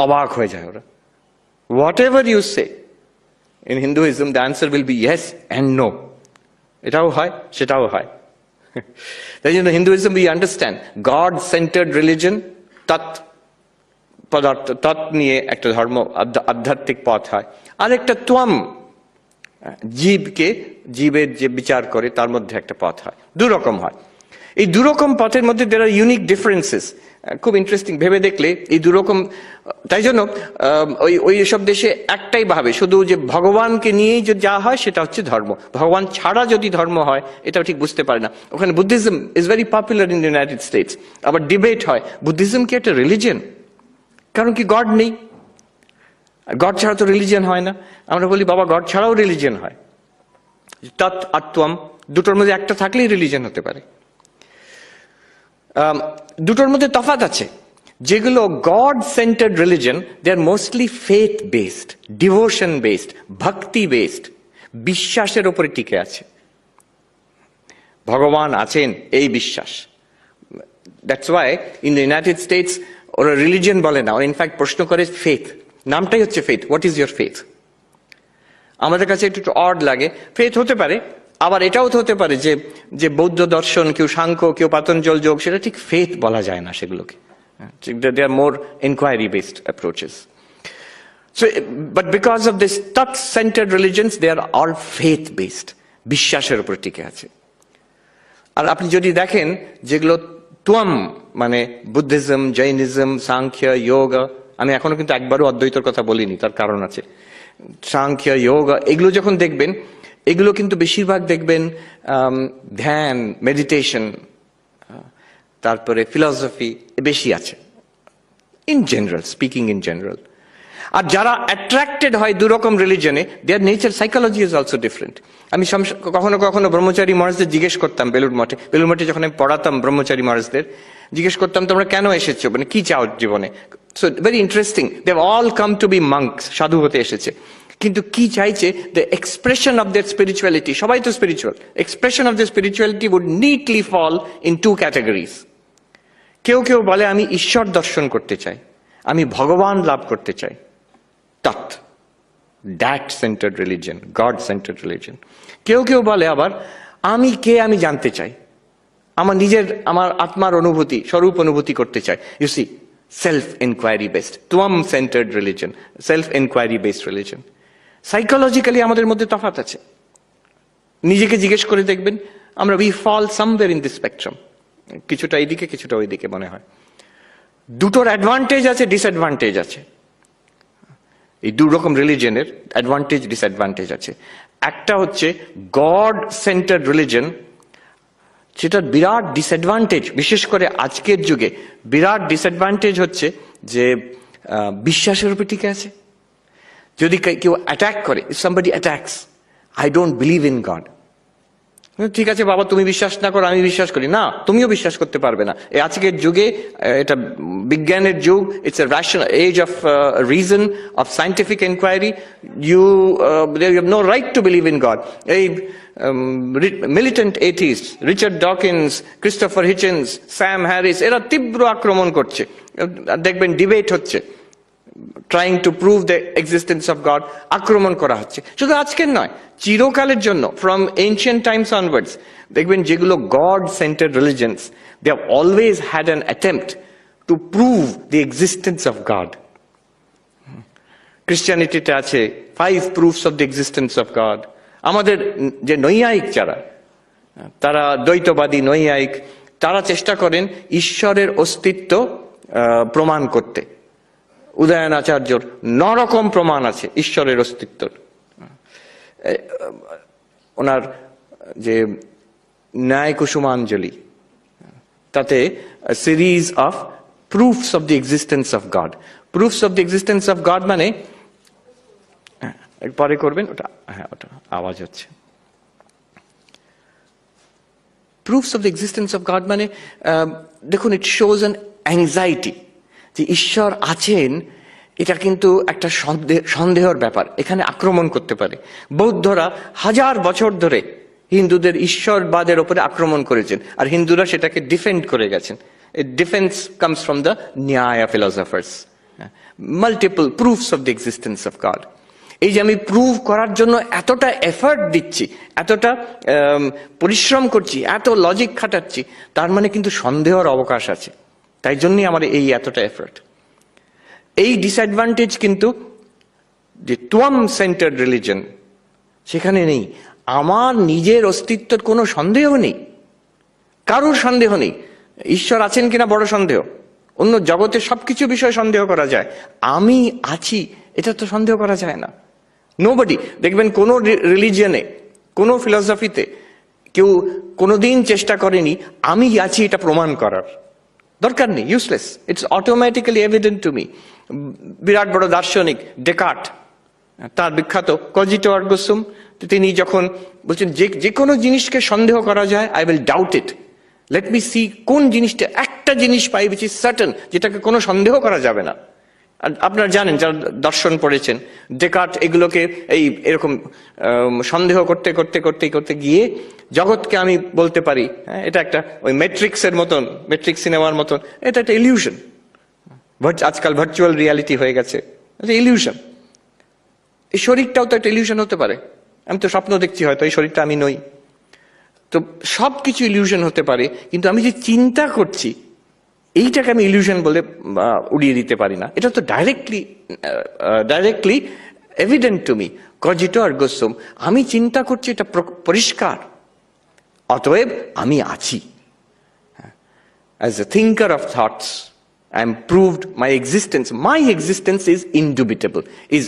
অবাক হয়ে যায় ওরা। Whatever you say in Hinduism, the answer will be yes and no. এটাও হয়, সেটাও হয়। তাই জন্য Hinduism, we understand God-centered religion, পদার্থ তৎ নিয়ে একটা ধর্ম, আধ্যাত্মিক পথ হয়। আর একটা ত্বম, জীবের যে বিচার করে তার মধ্যে একটা পথ হয়। দুরকম হয়। এই দুরকম পথের মধ্যে there are unique differences. খুব ইন্টারেস্টিং ভেবে দেখলে এই দুরকম। তাই জন্য ওই সব দেশে একটাই ভাবে, শুধু যে ভগবানকে নিয়েই যে যা হয় সেটা হচ্ছে ধর্ম, ভগবান ছাড়া যদি ধর্ম হয় এটাও ঠিক বুঝতে পারে না। ওখানে Buddhism is very popular in the United states. আবার ডিবেট হয়, বুদ্ধিজম কি একটা রিলিজিয়ন? কারণ কি গড নেই, গড ছাড়া তো রিলিজিয়ন হয় না। আমরা বলি বাবা গড ছাড়াও রিলিজিয়ন হয়, তৎ আত্মম, দুটোর মধ্যে একটা থাকলেই রিলিজিয়ন হতে পারে। দুটোর মধ্যে তফাৎ আছে। যেগুলো God centered religion, they are mostly faith based, devotion based, bhakti based, বিশ্বাসের উপরে টিকে আছে। ভগবান আছেন এই বিশ্বাস। That's why in the United States ওরা রিলিজিয়ন বলে না, ওরা ইনফ্যাক্ট প্রশ্ন করে ফেথ, নামটাই হচ্ছে faith. What is your faith? আমাদের কাছে একটু অড লাগে। ফেথ হতে পারে, আবার এটাও তো হতে পারে যে বৌদ্ধ দর্শন, কেউ সাংখ্য, কেউ পাতঞ্জল যোগ, সেটা ঠিক ফেথ বলা যায় না সেগুলোকে। They are more enquiry based approaches. So but because of this তৎ centered religions, they are all faith based, বিশ্বাসের উপর টিকে আছে। আর আপনি যদি দেখেন যেগুলো ত্বম, মানে বুদ্ধিজম, জৈনিজম, সাংখ্য, যোগা, আমি এখনো কিন্তু একবারও অদ্বৈতর কথা বলিনি, তার কারণ আছে। সাংখ্য, যোগা, এগুলো যখন দেখবেন, এগুলো কিন্তু বেশিরভাগ দেখবেন ধ্যান, মেডিটেশন, তারপরে ফিলসফি বেশি আছে, in general speaking, in general. আর যারা অ্যাট্রাক্টেড হয় দুরকম রিলিজনে, their nature psychology is also different. আমি কখনো কখনো ব্রহ্মচারী মহারাজদের জিজ্ঞেস করতাম, বেলুড় মঠে যখন আমি পড়াতাম ব্রহ্মচারী মহারাজদের, জিজ্ঞেস করতাম তোমরা কেন এসেছো, মানে কি চাও জীবনে? So very interesting, they have all come to be monks, সাধু হতে এসেছে। কিন্তু কি চাইছে? The expression of that spirituality, সবাই তো spiritual, expression of the spirituality would neatly fall in two categories. কেউ কেউ বলে আমি ঈশ্বর দর্শন করতে চাই, আমি ভগবান লাভ করতে চাই, তৎ। That centred religion, god centred religion. কেউ কেউ বলে আবার আমি কে আমি জানতে চাই, আমার আত্মার অনুভূতি, স্বরূপ অনুভূতি করতে চাই। You see, self enquiry based, তোয়াম centered religion, self enquiry based religion. Psychologically আমাদের মধ্যে তফাৎ আছে। নিজেকে জিজ্ঞেস করে দেখবেন, আমরা we fall somewhere in this spectrum, কিছুটা এইদিকে কিছুটা ওইদিকে মনে হয়। দুটোর অ্যাডভান্টেজ আছে, ডিসঅ্যাডভান্টেজ আছে। এই দু রকম রিলিজনের অ্যাডভান্টেজ ডিসঅ্যাডভান্টেজ আছে। একটা হচ্ছে গড সেন্টার্ড রিলিজন, সেটার বিরাট ডিসঅ্যাডভান্টেজ, বিশেষ করে আজকের যুগে বিরাট ডিসঅ্যাডভান্টেজ হচ্ছে যে বিশ্বাসের উপর টিকে আছে। যদি কেউ অ্যাটাক করে, somebody attacks, I don't believe in God, ঠিক আছে বাবা তুমি বিশ্বাস না করো, আমি বিশ্বাস করি না, তুমিও বিশ্বাস করতে পারবে না। এই আজকের যুগে এটা বিজ্ঞানের যুগ, it's a rational age of reason, of scientific enquiry. You have no right to believe in God. এই militant atheist, Richard Dawkins, Christopher Hitchens, Sam Harris, এরা তীব্র আক্রমণ করছে। দেখবেন ডিবেট হচ্ছে, trying to prove the existence of God, আক্রমণ করা হচ্ছে। শুধু আজকের নয়, চিরকালের জন্য, ফ্রম এনশিয়েন্ট টাইমস অনওয়ার্ডস, দেখবেন যেগুলো God centered religions, they have always had an attempt to prove the existence of God. ক্রিশ্চিয়ানিটিতে আছে 5 proofs of the existence of God. আমাদের যে নৈয়ায়িক যারা, তারা দ্বৈতবাদী নৈয়ায়িক, তারা চেষ্টা করেন ঈশ্বরের অস্তিত্ব প্রমাণ করতে। উদয়নাচার্যর 9 রকম প্রমাণ আছে ঈশ্বরের অস্তিত্বর। ওনার যে ন্যায় কুসুমাঞ্জলি, তাতে series of proofs of the existence of god. Proofs of the existence of god মানে, পরে করবেন ওটা, হ্যাঁ ওটা আওয়াজ হচ্ছে। Proofs of the existence of god মানে দেখুন, ইট শোজ অ্যান অ্যাংজাইটি যে ঈশ্বর আছেন, এটা কিন্তু একটা সন্দেহের ব্যাপার, এখানে আক্রমণ করতে পারে। বৌদ্ধরা 1000 বছর ধরে হিন্দুদের ঈশ্বরবাদের উপরে আক্রমণ করেছেন, আর হিন্দুরা সেটাকে ডিফেন্ড করে গেছেন। ডিফেন্স কামস ফ্রম দ্য ন্যায় philosophers. Multiple proofs of the existence of god. এই যে আমি প্রুভ করার জন্য এতটা এফার্ট দিচ্ছি, এতটা পরিশ্রম করছি, এত লজিক খাটাচ্ছি, তার মানে কিন্তু সন্দেহের অবকাশ আছে। তাই জন্যই আমার এই এতটা এফার্ট। এই ডিসঅ্যাডভান্টেজ কিন্তু যে তোয়াম সেন্টার্ড রিলিজন, সেখানে নেই। আমার নিজের অস্তিত্বের কোনো সন্দেহ নেই, কারোর সন্দেহ নেই। ঈশ্বর আছেন কিনা বড় সন্দেহ, অন্য জগতের সবকিছু বিষয়ে সন্দেহ করা যায়, আমি আছি এটা তো সন্দেহ করা যায় না। নোবডি, দেখবেন কোনো রিলিজিয়নে, কোনো ফিলসফিতে কেউ কোনোদিন চেষ্টা করেনি আমি আছি এটা প্রমাণ করার। দরকার নেই, useless, it's automatically evident to me. বিরাট বড় দার্শনিক ডেকার্ট, তার বিখ্যাত কজিটো আর্গো সুম, তিনি যখন বলছেন যে কোনো জিনিসকে সন্দেহ করা যায়, I will doubt it, let me see কোন জিনিসটা, একটা জিনিস পাই উইচ ইজ সার্টেন, যেটাকে কোনো সন্দেহ করা যাবে না। আপনারা জানেন যারা দর্শন পড়েছেন, ডেকার্ট এগুলোকে এরকম সন্দেহ করতে করতে করতে করতে গিয়ে জগৎকে আমি বলতে পারি, হ্যাঁ এটা একটা ওই ম্যাট্রিক্সের মতন, ম্যাট্রিক্স সিনেমার মতন, এটা একটা ইলিউশন। আজকাল ভার্চুয়াল রিয়ালিটি হয়ে গেছে, ইলিউশন। এই শরীরটাও তো একটা ইলিউশন হতে পারে, আমি তো স্বপ্ন দেখছি, হয়তো এই শরীরটা আমি নই। তো সবকিছু ইলিউশন হতে পারে, কিন্তু আমি যে চিন্তা করছি এইটাকে আমি ইলিউশন বলে উড়িয়ে দিতে পারি না। এটা তো directly evident to me, cogito ergo sum, আমি চিন্তা করছি, এটা পরিষ্কার, অতএব আমি আছি। As a thinker of thoughts I am proved my existence is indubitable,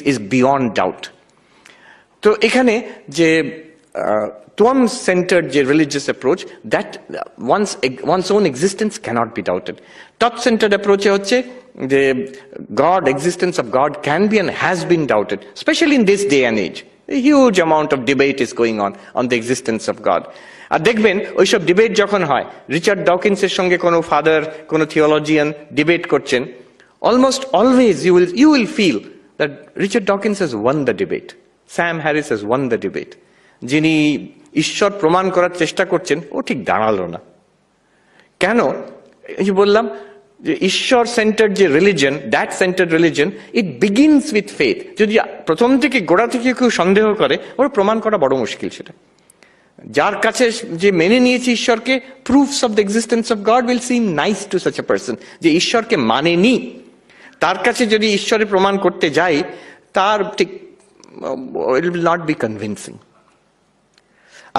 is beyond doubt. তো এখানে যে তোয়াম সেন্টার্ড যে religious approach, that one's own existence cannot be doubted. টথ সেন্টার্ড অ্যাপ্রোচে হচ্ছে যে God, existence of God can be and has been doubted, especially in this day and age. A huge amount of debate is going on the existence of God. আর দেখবেন ওইসব debate যখন হয়, Richard ডকিন্সের সঙ্গে কোনো father, কোনো theologian debate করছেন, almost always you will feel that Richard Dawkins has won the debate, Sam Harris has won the debate. যিনি ঈশ্বর প্রমাণ করার চেষ্টা করছেন, ও ঠিক দাঁড়ালো না। কেন? এই যে বললাম, যে ঈশ্বর সেন্টার্ড যে religion, that centred religion, it begins with faith. যদি প্রথম থেকে গোড়া থেকে কেউ সন্দেহ করে, ওর প্রমাণ করা বড় মুশকিল। সেটা যার কাছে যে মেনে নিয়েছে ঈশ্বরকে, proofs of the existence of god will SIM nice to such a person. যে ঈশ্বরকে মানেনি, তার কাছে যদি ঈশ্বরের প্রমাণ করতে যাই, তার ঠিক it will not be convincing.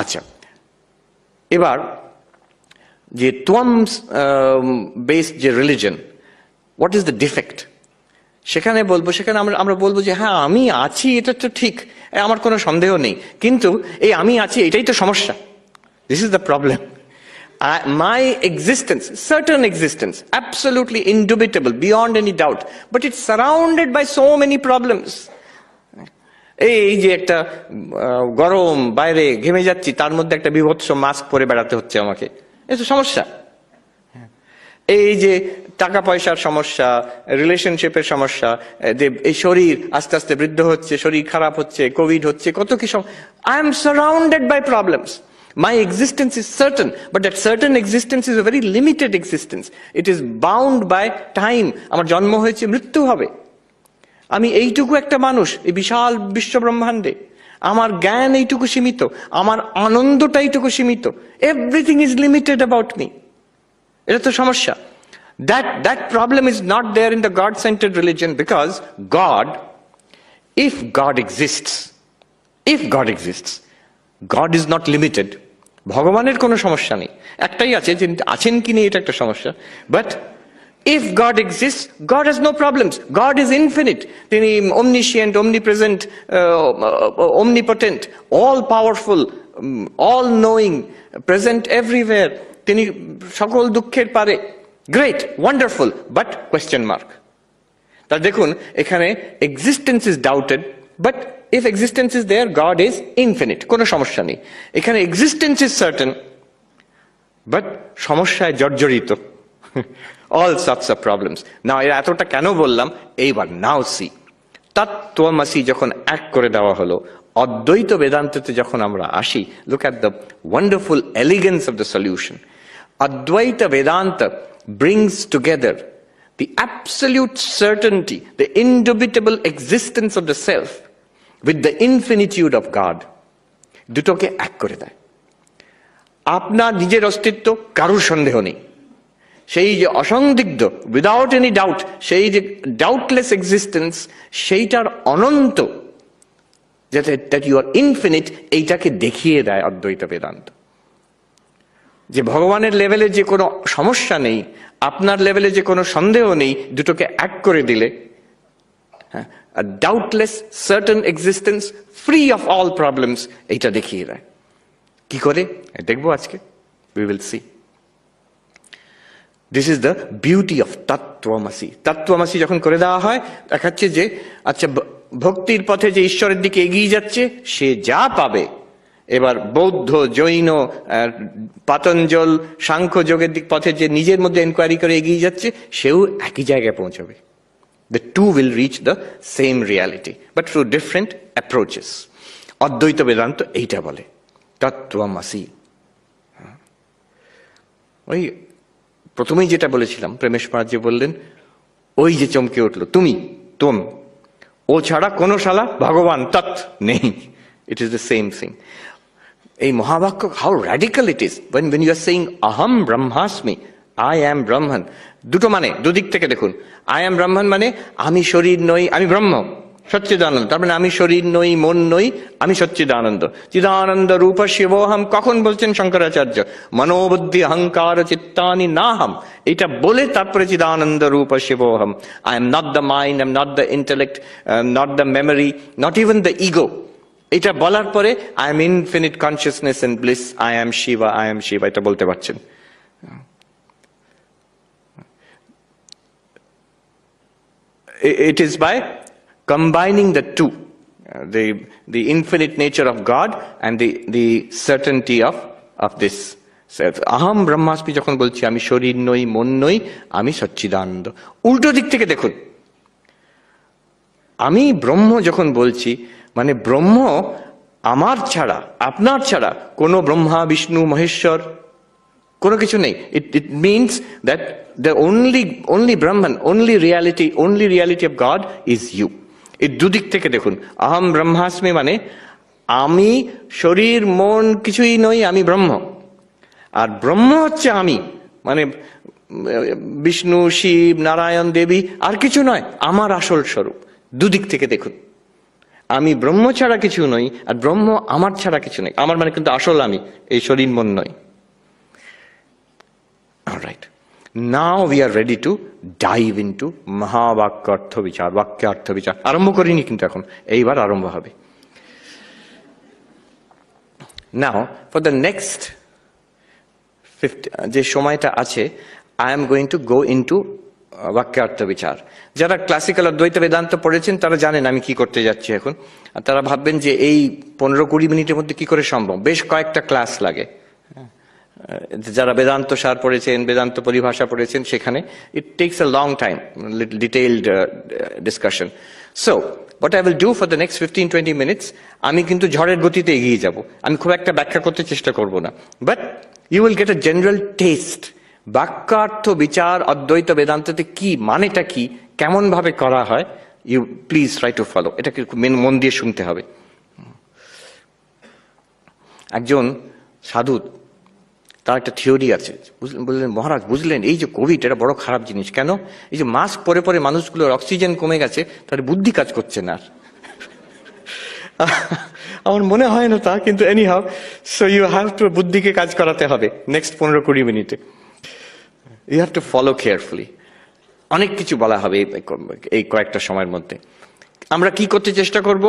আচ্ছা, এবার যে ত্বম বেসড যে religion, what is the defect, সেখানে আমরা বলবো যে হ্যাঁ আমি আছি, এটা তো ঠিক, আমার কোনো সন্দেহ নেই, কিন্তু এই আমি আছি এটাই তো সমস্যা। This is the problem. My existence, certain existence, absolutely indubitable, beyond any doubt, but it's surrounded by so many problems. এই যে একটা গরম, বাইরে ঘেমে যাচ্ছি, তার মধ্যে একটা বিভৎস মাস্ক পরে বেড়াতে হচ্ছে আমাকে, এ তো সমস্যা। এই যে টাকা পয়সার সমস্যা, রিলেশনশিপের সমস্যা, এই শরীর আস্তে আস্তে বৃদ্ধ হচ্ছে, শরীর খারাপ হচ্ছে, কোভিড হচ্ছে, কত কি I am surrounded by problems. My existence is certain, but that certain existence is a very limited existence. It is bound by time. আমার জন্ম হয়েছে, মৃত্যু হবে। আমি এইটুকু একটা মানুষ এই বিশাল বিশ্ব ব্রহ্মাণ্ডে, আমার জ্ঞান এইটুকু সীমিত, আমার আনন্দটা এইটুকু সীমিত। Everything is limited about me. এটা তো সমস্যা। That problem is not there in the God-centered religion, because God, if God exists, God is not limited. ভগবানের কোনো সমস্যা নেই, একটাই আছে, যে আছেন কি নেই এটা একটা সমস্যা। But if God exists, God has no problems. God is infinite. তিনি omniscient, omnipresent, omnipotent, all powerful, all knowing, present everywhere. তিনি সকল দুঃখের পারে। Great, wonderful, but question mark. তা দেখুন, এখানে existence is doubted, but if existence is there, God is infinite, কোনো সমস্যা নেই। এখানে existence is certain, but সমস্যায় জর্জরিত। all sorts of problems. Now এর এতটা কেন বললাম, এইবার now see, তত্ত্বমসি যখন এক করে দেওয়া হলো, অদ্বৈত বেদান্ততে যখন আমরা আসি, look at the wonderful elegance of the solution. Advaita Vedanta brings together the absolute certainty, the indubitable existence of the self, with the infinitude of God. দুটোকে এক করে দেয়। আপনার নিজের অস্তিত্ব কারুর সন্দেহ নেই, সেই যে অসন্দিগ্ধ, উইদাউট এনি ডাউট, সেই যে ডাউটলেস এক্সিস্টেন্স, সেইটার অনন্ত, যাতে দ্যাট ইউ আর ইনফিনিট, এইটাকে দেখিয়ে দেয় অদ্বৈত বেদান্ত। যে ভগবানের লেভেলে যে কোনো সমস্যা নেই, আপনার লেভেলে যে কোনো সন্দেহ নেই, দুটোকে এক করে দিলে a doubtless certain existence free of all problems, এইটা দেখিয়ে দেয়। কি করে দেখবো আজকে, we will see. This is the beauty of তত্ত্বমসি। তত্ত্বমসি যখন করে দেওয়া হয়, দেখাচ্ছে যে আচ্ছা, ভক্তির পথে যে ঈশ্বরের দিকে এগিয়ে যাচ্ছে, সে যা পাবে, এবার বৌদ্ধ, জৈন, পাতঞ্জল, সাংখ্য যোগের দিক পথে যে নিজের মধ্যে এনকোয়ারি করে এগিয়ে যাচ্ছে, সেও একই জায়গায় পৌঁছবে। The two will reach the same reality, but through different approaches. অদ্বৈত বেদান্ত এইটা বলে, তত্ত্বমসি। ওই প্রথমেই যেটা বলেছিলাম, প্রেমেশ মহারাজ যে বললেন, ওই যে চমকে উঠলো, তুমি, তোম, ও ছাড়া কোনো শালা ভগবান তৎ নেই। It is the same thing. এই মহাবাক্য, how radical it is when you are saying aham brahmasmi, I am Brahman. দুটো মানে, দুদিক থেকে দেখুন। I am Brahman মানে আমি শরীর নই, আমি ব্রহ্ম, সচ্চিদানন্দ। তার মানে আমি শরীর নই, মন নই, আমি সচ্চিদানন্দ। চিদানন্দ রূপ শিবোহম কখন বলছেন শঙ্করাচার্য? মনোবুদ্ধি অহংকার চিত্তানি নাহম, এটা বলে তারপরে চিদানন্দ রূপ শিবোহম। I am not the mind, I am not the intellect, not the memory, not even the ego. এটা বলার পরে I am infinite consciousness and bliss, I am Shiva, I am Shiva, এটা বলতে পারছেন। It is by combining the two, the infinite nature of God and the certainty of this self. Aham brahmasmi যখন বলছি, আমি শরীর নই, মন নই, আমি সচ্চিদানন্দ। উল্টো দিক থেকে দেখুন, আমি ব্রহ্ম যখন বলছি, মানে ব্রহ্ম আমার ছাড়া, আপনার ছাড়া কোনো ব্রহ্মা, বিষ্ণু, মহেশ্বর কোনো কিছু নেই। It means that the only Brahman, only reality of God is you. এই দুদিক থেকে দেখুন, আহম ব্রহ্মাস্মি মানে আমি শরীর মন কিছুই নই, আমি ব্রহ্ম। আর ব্রহ্ম হচ্ছে আমি, মানে বিষ্ণু শিব নারায়ণ দেবী আর কিছু নয়, আমার আসল স্বরূপ। দুদিক থেকে দেখুন, আমি ব্রহ্ম ছাড়া কিছু নই, আর ব্রহ্ম আমার ছাড়া কিছু নেই। আমার মানে কিন্তু আসল আমি, এই শরীর মন নয়। Alright. Now we are ready to dive into মহাবাক্যার্থ বিচার, বাক্যার্থ বিচার। আরম্ভ করিনি কিন্তু এখন, এইবার আরম্ভ হবে। Now for the next 50 যে সময়টা আছে, I am going to go into বাক্যার্থ বিচার। যারা ক্লাসিক্যাল অদ্বৈত বেদান্ত পড়েছেন তারা জানেন আমি কি করতে যাচ্ছি এখন। আর তারা ভাববেন যে এই 15-20 মিনিটের মধ্যে কি করে সম্ভব, বেশ কয়েকটা ক্লাস লাগে। যারা বেদান্ত সার পড়েছেন, বেদান্ত পরিভাষা পড়েছেন, সেখানে ইট tax a long time, detailed discussion. So what I will do for the next 15-20 minutes, আমি কিন্তু ঝড়ের গতিতে এগিয়ে যাব। আমি খুব একটা ব্যাখ্যা করতে চেষ্টা করব না, but you will get a general taste. বাক্যার্থ বিচার অদ্বৈত বেদান্ততে কি, মানেটা কি, কেমন ভাবে করা হয়। You please try to follow. এটাকে মন দিয়ে শুনতে হবে। একজন সাধু, তার একটা থিওরি আছে। বললেন, মহারাজ বুঝলেন এই যে কোভিড, এটা বড় খারাপ জিনিস। কেন? এই যে মাস্ক পরে পরে মানুষগুলোর অক্সিজেন কমে গেছে, তার বুদ্ধি কাজ করছে না। আমার মনে হয় না তা, কিন্তু any how so have have বুদ্ধিকে কাজ করাতে হবে নেক্সট 15-20 মিনিটে। You have to follow carefully. অনেক কিছু বলা হবে এই কয়েকটা সময়ের মধ্যে। আমরা কি করতে চেষ্টা করব?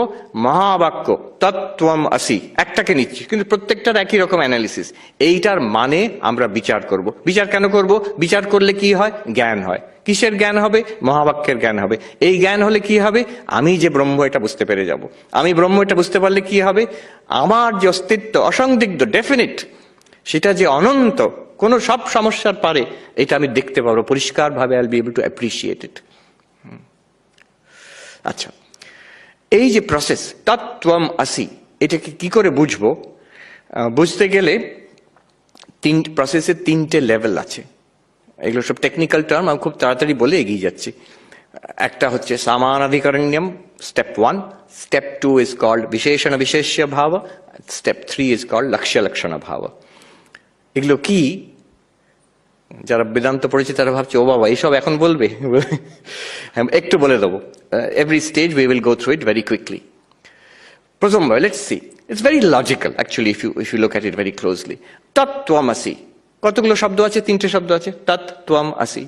মহাবাক্য তত্ত্বম আসি, একটাকে নিচ্ছি, কিন্তু প্রত্যেকটার একই রকম অ্যানালিসিস। এইটার মানে আমরা বিচার করব। বিচার কেন করব? বিচার করলে কি হয়? জ্ঞান হয়। কিসের জ্ঞান হবে? মহাবাক্যের জ্ঞান হবে। এই জ্ঞান হলে কি হবে? আমি যে ব্রহ্ম এটা বুঝতে পেরে যাব। আমি ব্রহ্ম এটা বুঝতে পারলে কি হবে? আমার যে অস্তিত্ব অসন্দিগ্ধ, ডেফিনিট, সেটা যে অনন্ত, কোনো সব সমস্যার পারে, এটা আমি দেখতে পারবো পরিষ্কার ভাবে। I will be able to appreciate it. আচ্ছা, এই যে প্রসেস তত্ত্বম আসি, এটাকে কি করে বুঝবো? বুঝতে গেলে প্রসেসের 3টে লেভেল আছে। এগুলো সব টেকনিক্যাল টার্ম, আমি খুব তাড়াতাড়ি বলে এগিয়ে যাচ্ছি। একটা হচ্ছে সামানাধিকরণ্যম, স্টেপ 1। স্টেপ 2 ইজ কল্ড বিশেষণ বিশেষ্য ভাব। স্টেপ 3 ইজ কল্ড লক্ষ্য লক্ষণ ভাব। এগুলো কি? যারা বেদান্ত পড়েছে তারা ভাবছে, ও বাবা এইসব এখন বলবে। একটু বলে দেবো। Every stage we will go through it very quickly. প্রথমবার let's see, it's very logical actually if you look at it very closely. তত্ত্বমসি, কতগুলো শব্দ আছে? 3টে শব্দ আছে, তত্ত্বমসি।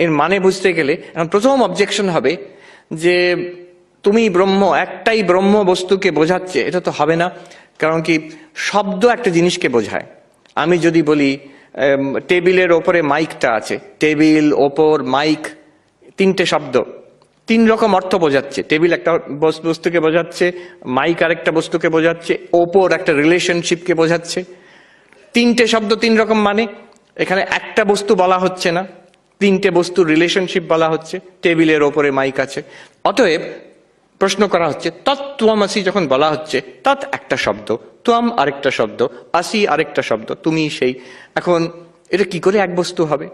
এর মানে বুঝতে গেলে এখন প্রথম অবজেকশন হবে যে তুমি ব্রহ্ম, একটাই ব্রহ্ম বস্তুকে বোঝাচ্ছে, এটা তো হবে না। কারণ কি, শব্দ একটা জিনিসকে বোঝায়। আমি যদি বলি টেবিলের ওপরে মাইকটা আছে, টেবিল, ওপর, মাইক, 3টে শব্দ, 3 রকম অর্থ বোঝাচ্ছে। টেবিল একটা বস্তুকে বোঝাচ্ছে, মাইক আরেকটা বস্তুকে বোঝাচ্ছে, ওপর একটা রিলেশনশিপকে বোঝাচ্ছে। 3টে শব্দ 3 রকম মানে। এখানে একটা বস্তু বলা হচ্ছে না, 3টে বস্তুর রিলেশনশিপ বলা হচ্ছে। টেবিলের ওপরে মাইক আছে। অতএব প্রশ্ন করা হচ্ছে, তত্ত্বমসি যখন বলা হচ্ছে, তৎ একটা শব্দ, ত্বম আরেকটা শব্দ, আসি আরেকটা শব্দ, তুমি সেই। এখন এটা কি করে এক বস্তু হবে?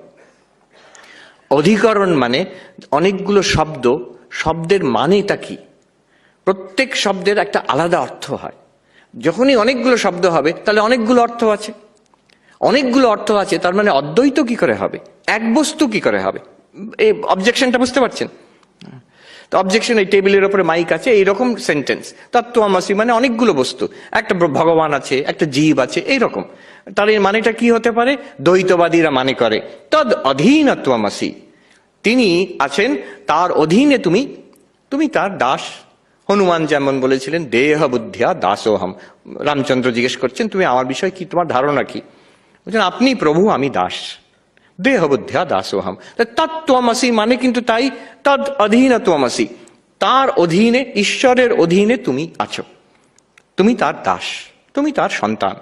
অধিকরণ মানে অনেকগুলো শব্দ, শব্দের মানেটা কি? প্রত্যেক শব্দের একটা আলাদা অর্থ হয়। যখনই অনেকগুলো শব্দ হবে, তাহলে অনেকগুলো অর্থ আছে। অনেকগুলো অর্থ আছে, তার মানে অদ্বৈত কি করে হবে? এক বস্তু কি করে হবে? এই অবজেকশনটা বুঝতে পারছেন? তো অবজেকশন, এই টেবিলের উপরে মাইক আছে, এইরকম সেন্টেন্স। তত্ত্বমসি মানে অনেকগুলো বস্তু, একটা ভগবান আছে, একটা জীব আছে, এইরকম। তার এর মানেটা কি হতে পারে? দ্বৈতবাদীরা মানে করে তদ অধীনত্বমসি, তিনি আছেন, তার অধীনে তুমি, তুমি তার দাস। হনুমান যেমন বলেছিলেন, দেহ বুদ্ধিয়া দাসোহম। রামচন্দ্র জিজ্ঞেস করছেন, তুমি আমার বিষয় কি, তোমার ধারণা কি? বলছেন, আপনি প্রভু, আমি দাস। দেহ বুদ্ধিয়া দাসোহম। তত্ত্বমসি মানে কিন্তু তাই, তদ অধীনত্বমসি, তার অধীনে, ঈশ্বরের অধীনে তুমি আছো, তুমি তার দাস, তুমি তার সন্তান।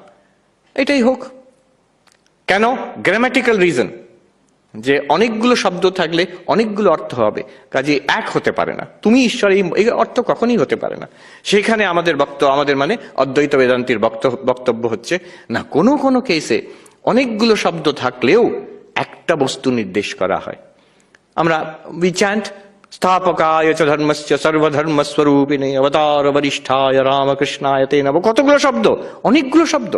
এটাই হোক। কেন? গ্রামাটিক্যাল রিজন, যে অনেকগুলো শব্দ থাকলে অনেকগুলো অর্থ হবে, কাজে এক হতে পারে না। তুমি ঈশ্বর, এই অর্থ কখনই হতে পারে না। সেখানে আমাদের মানে অদ্বৈত বেদান্তির বক্তব্য হচ্ছে না, কোনো কোনো কেসে অনেকগুলো শব্দ থাকলেও একটা বস্তু নির্দেশ করা হয়। আমরা উই চ্যান্ট স্থাপকায় চ ধর্মস্য সর্বধর্মস্বরূপিণে অবতার বরিষ্ঠায় রামকৃষ্ণায় তে নমঃ। কতগুলো শব্দ, অনেকগুলো শব্দ।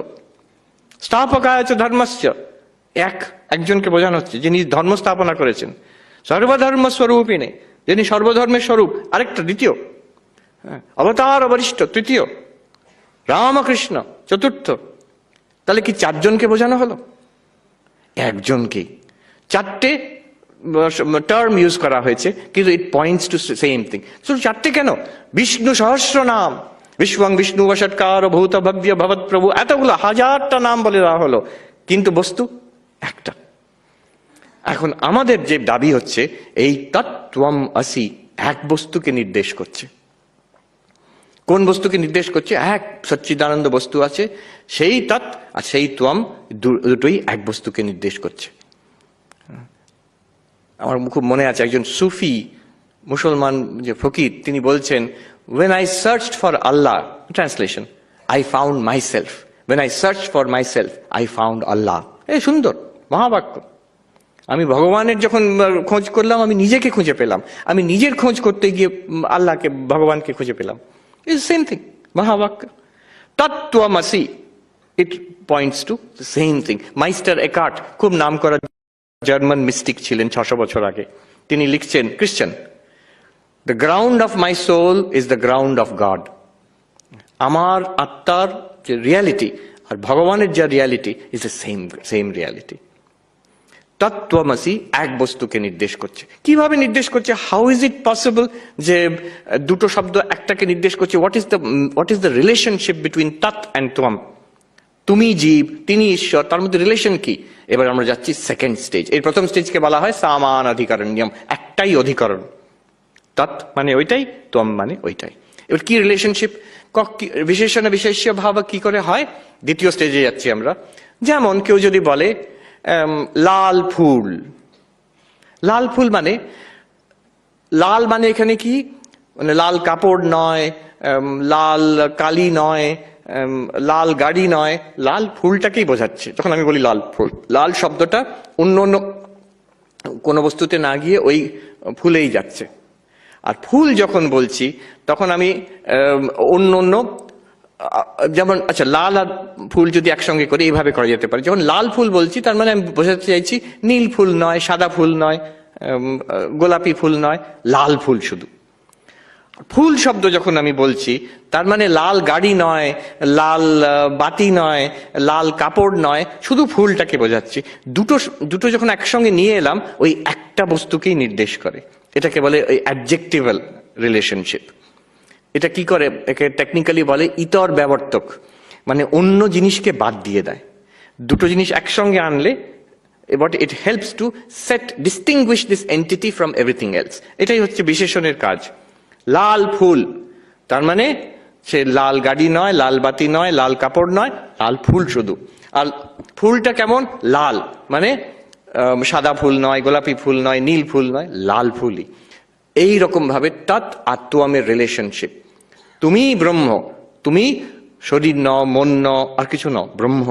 স্থাপকায় চ ধর্মস্য, একজনকে বোঝানো হচ্ছে যিনি ধর্ম স্থাপনা করেছেন। সর্বধর্মস্বরূপিণে, যিনি সর্বধর্মের স্বরূপ, আরেকটা দ্বিতীয়। অবতার বরিষ্ঠ তৃতীয়, রামকৃষ্ণ চতুর্থ। তাহলে কি চারজনকে বোঝানো হলো? একজনকেই। চারটে টার্ম ইউজ করা হয়েছে, কিন্তু ইট পয়েন্টস টু সেম থিং। শুধু চারটে কেন, বিষ্ণু সহস্র নাম, বিশ্বং বিষ্ণু বষটকার ভূত ভব্য ভবৎ প্রভু, এতগুলো হাজারটা নাম বলে দেওয়া হলো, কিন্তু বস্তু একটা। এখন আমাদের যে দাবি হচ্ছে এই তত্ত্বম আসি এক বস্তুকে নির্দেশ করছে। কোন বস্তুকে নির্দেশ করছে? এক সচ্চিদানন্দ বস্তু আছে, সেই তৎ আর সেই ত্বম, দুটোই এক বস্তুকে নির্দেশ করছে। আমার খুব মনে আছে একজন সুফি মুসলমান যে ফকির, তিনি বলছেন, when I searched for Allah, translation, I found myself. When I searched for myself, I found Allah. এই সুন্দর মহাবাক্য। আমি ভগবানের যখন খোঁজ করলাম, আমি নিজেকে খুঁজে পেলাম। আমি নিজের খোঁজ করতে গিয়ে আল্লাহকে, ভগবানকে খুঁজে পেলাম। ইটস সেম থিং, মহাবাক্য। তত্ত্বমসি, it points to the same thing. Meister Eckhart, খুব নাম করা জার্মান মিস্টিক ছিলেন 600 বছর আগে, তিনি লিখছেন, Christian, the ground of my soul is the ground of God. আমার আত্মার যে রিয়ালিটি আর ভগবানের যা reality is the same reality. তত্ত্বমসি এক বস্তুকে নির্দেশ করছে। কিভাবে নির্দেশ করছে? হাউ ইজ ইট পসিবল যে দুটো শব্দ একটাকে নির্দেশ করছে? What is the relationship between তৎ অ্যান্ড ত্বম? তুমি জীব, তিনি ঈশ্বর, তার মধ্যে রিলেশন কি? এবার আমরা যাচ্ছি সেকেন্ড স্টেজ। এই প্রথম স্টেজকে বলা হয় সামান অধিকরণ্যম, একটাই অধিকরণ। তৎ মানে ওইটাই, ত্বম মানে ওইটাই। এবার কি রিলেশনশিপ, বিশেষণ বিশেষ্য ভাব কি করে হয়? দ্বিতীয় স্টেজে যাচ্ছি আমরা। যেমন কেউ যদি বলে লাল ফুল, লাল ফুল মানে, লাল মানে এখানে কি, মানে লাল কাপড় নয়, লাল কালি নয়, লাল গাড়ি নয়, লাল ফুলটাকেই বোঝাচ্ছে। যখন আমি বলি লাল ফুল, লাল শব্দটা অন্য অন্য কোনো বস্তুতে না গিয়ে ওই ফুলেই যাচ্ছে। আর ফুল যখন বলছি তখন আমি অন্য অন্য, যেমন আচ্ছা লাল আর ফুল যদি একসঙ্গে করে এইভাবে করা যেতে পারে। যখন লাল ফুল বলছি তার মানে আমি বোঝাতে চাইছি নীল ফুল নয়, সাদা ফুল নয়, গোলাপি ফুল নয়, লাল ফুল শুধু। ফুল শব্দ যখন আমি বলছি তার মানে লাল গাড়ি নয়, লাল বাতি নয়, লাল কাপড় নয়, শুধু ফুলটাকে বোঝাচ্ছি। দুটো যখন একসঙ্গে নিয়ে এলাম, ওই একটা বস্তুকেই নির্দেশ করে। এটাকে বলে ওই অ্যাডজেক্টিভাল রিলেশনশিপ। এটা কি করে? একে টেকনিক্যালি বলে ইতর ব্যবর্তক, মানে অন্য জিনিসকে বাদ দিয়ে দেয়। দুটো জিনিস একসঙ্গে আনলে but it helps to distinguish this entity from everything else. এটাই হচ্ছে বিশেষণের কাজ। লাল ফুল তার মানে সে লাল গাড়ি নয়, লাল বাতি নয়, লাল কাপড় নয়, লাল ফুল শুধু। আর ফুলটা কেমন? লাল মানে সাদা ফুল নয়, গোলাপি ফুল নয়, নীল ফুল নয়, লাল ফুলই। এই রকম ভাবে তৎ আর ত্বমের রিলেশনশিপ। তুমি ব্রহ্ম, তুমি শরীর ন, মন ন, আর কিছু ন, ব্রহ্ম।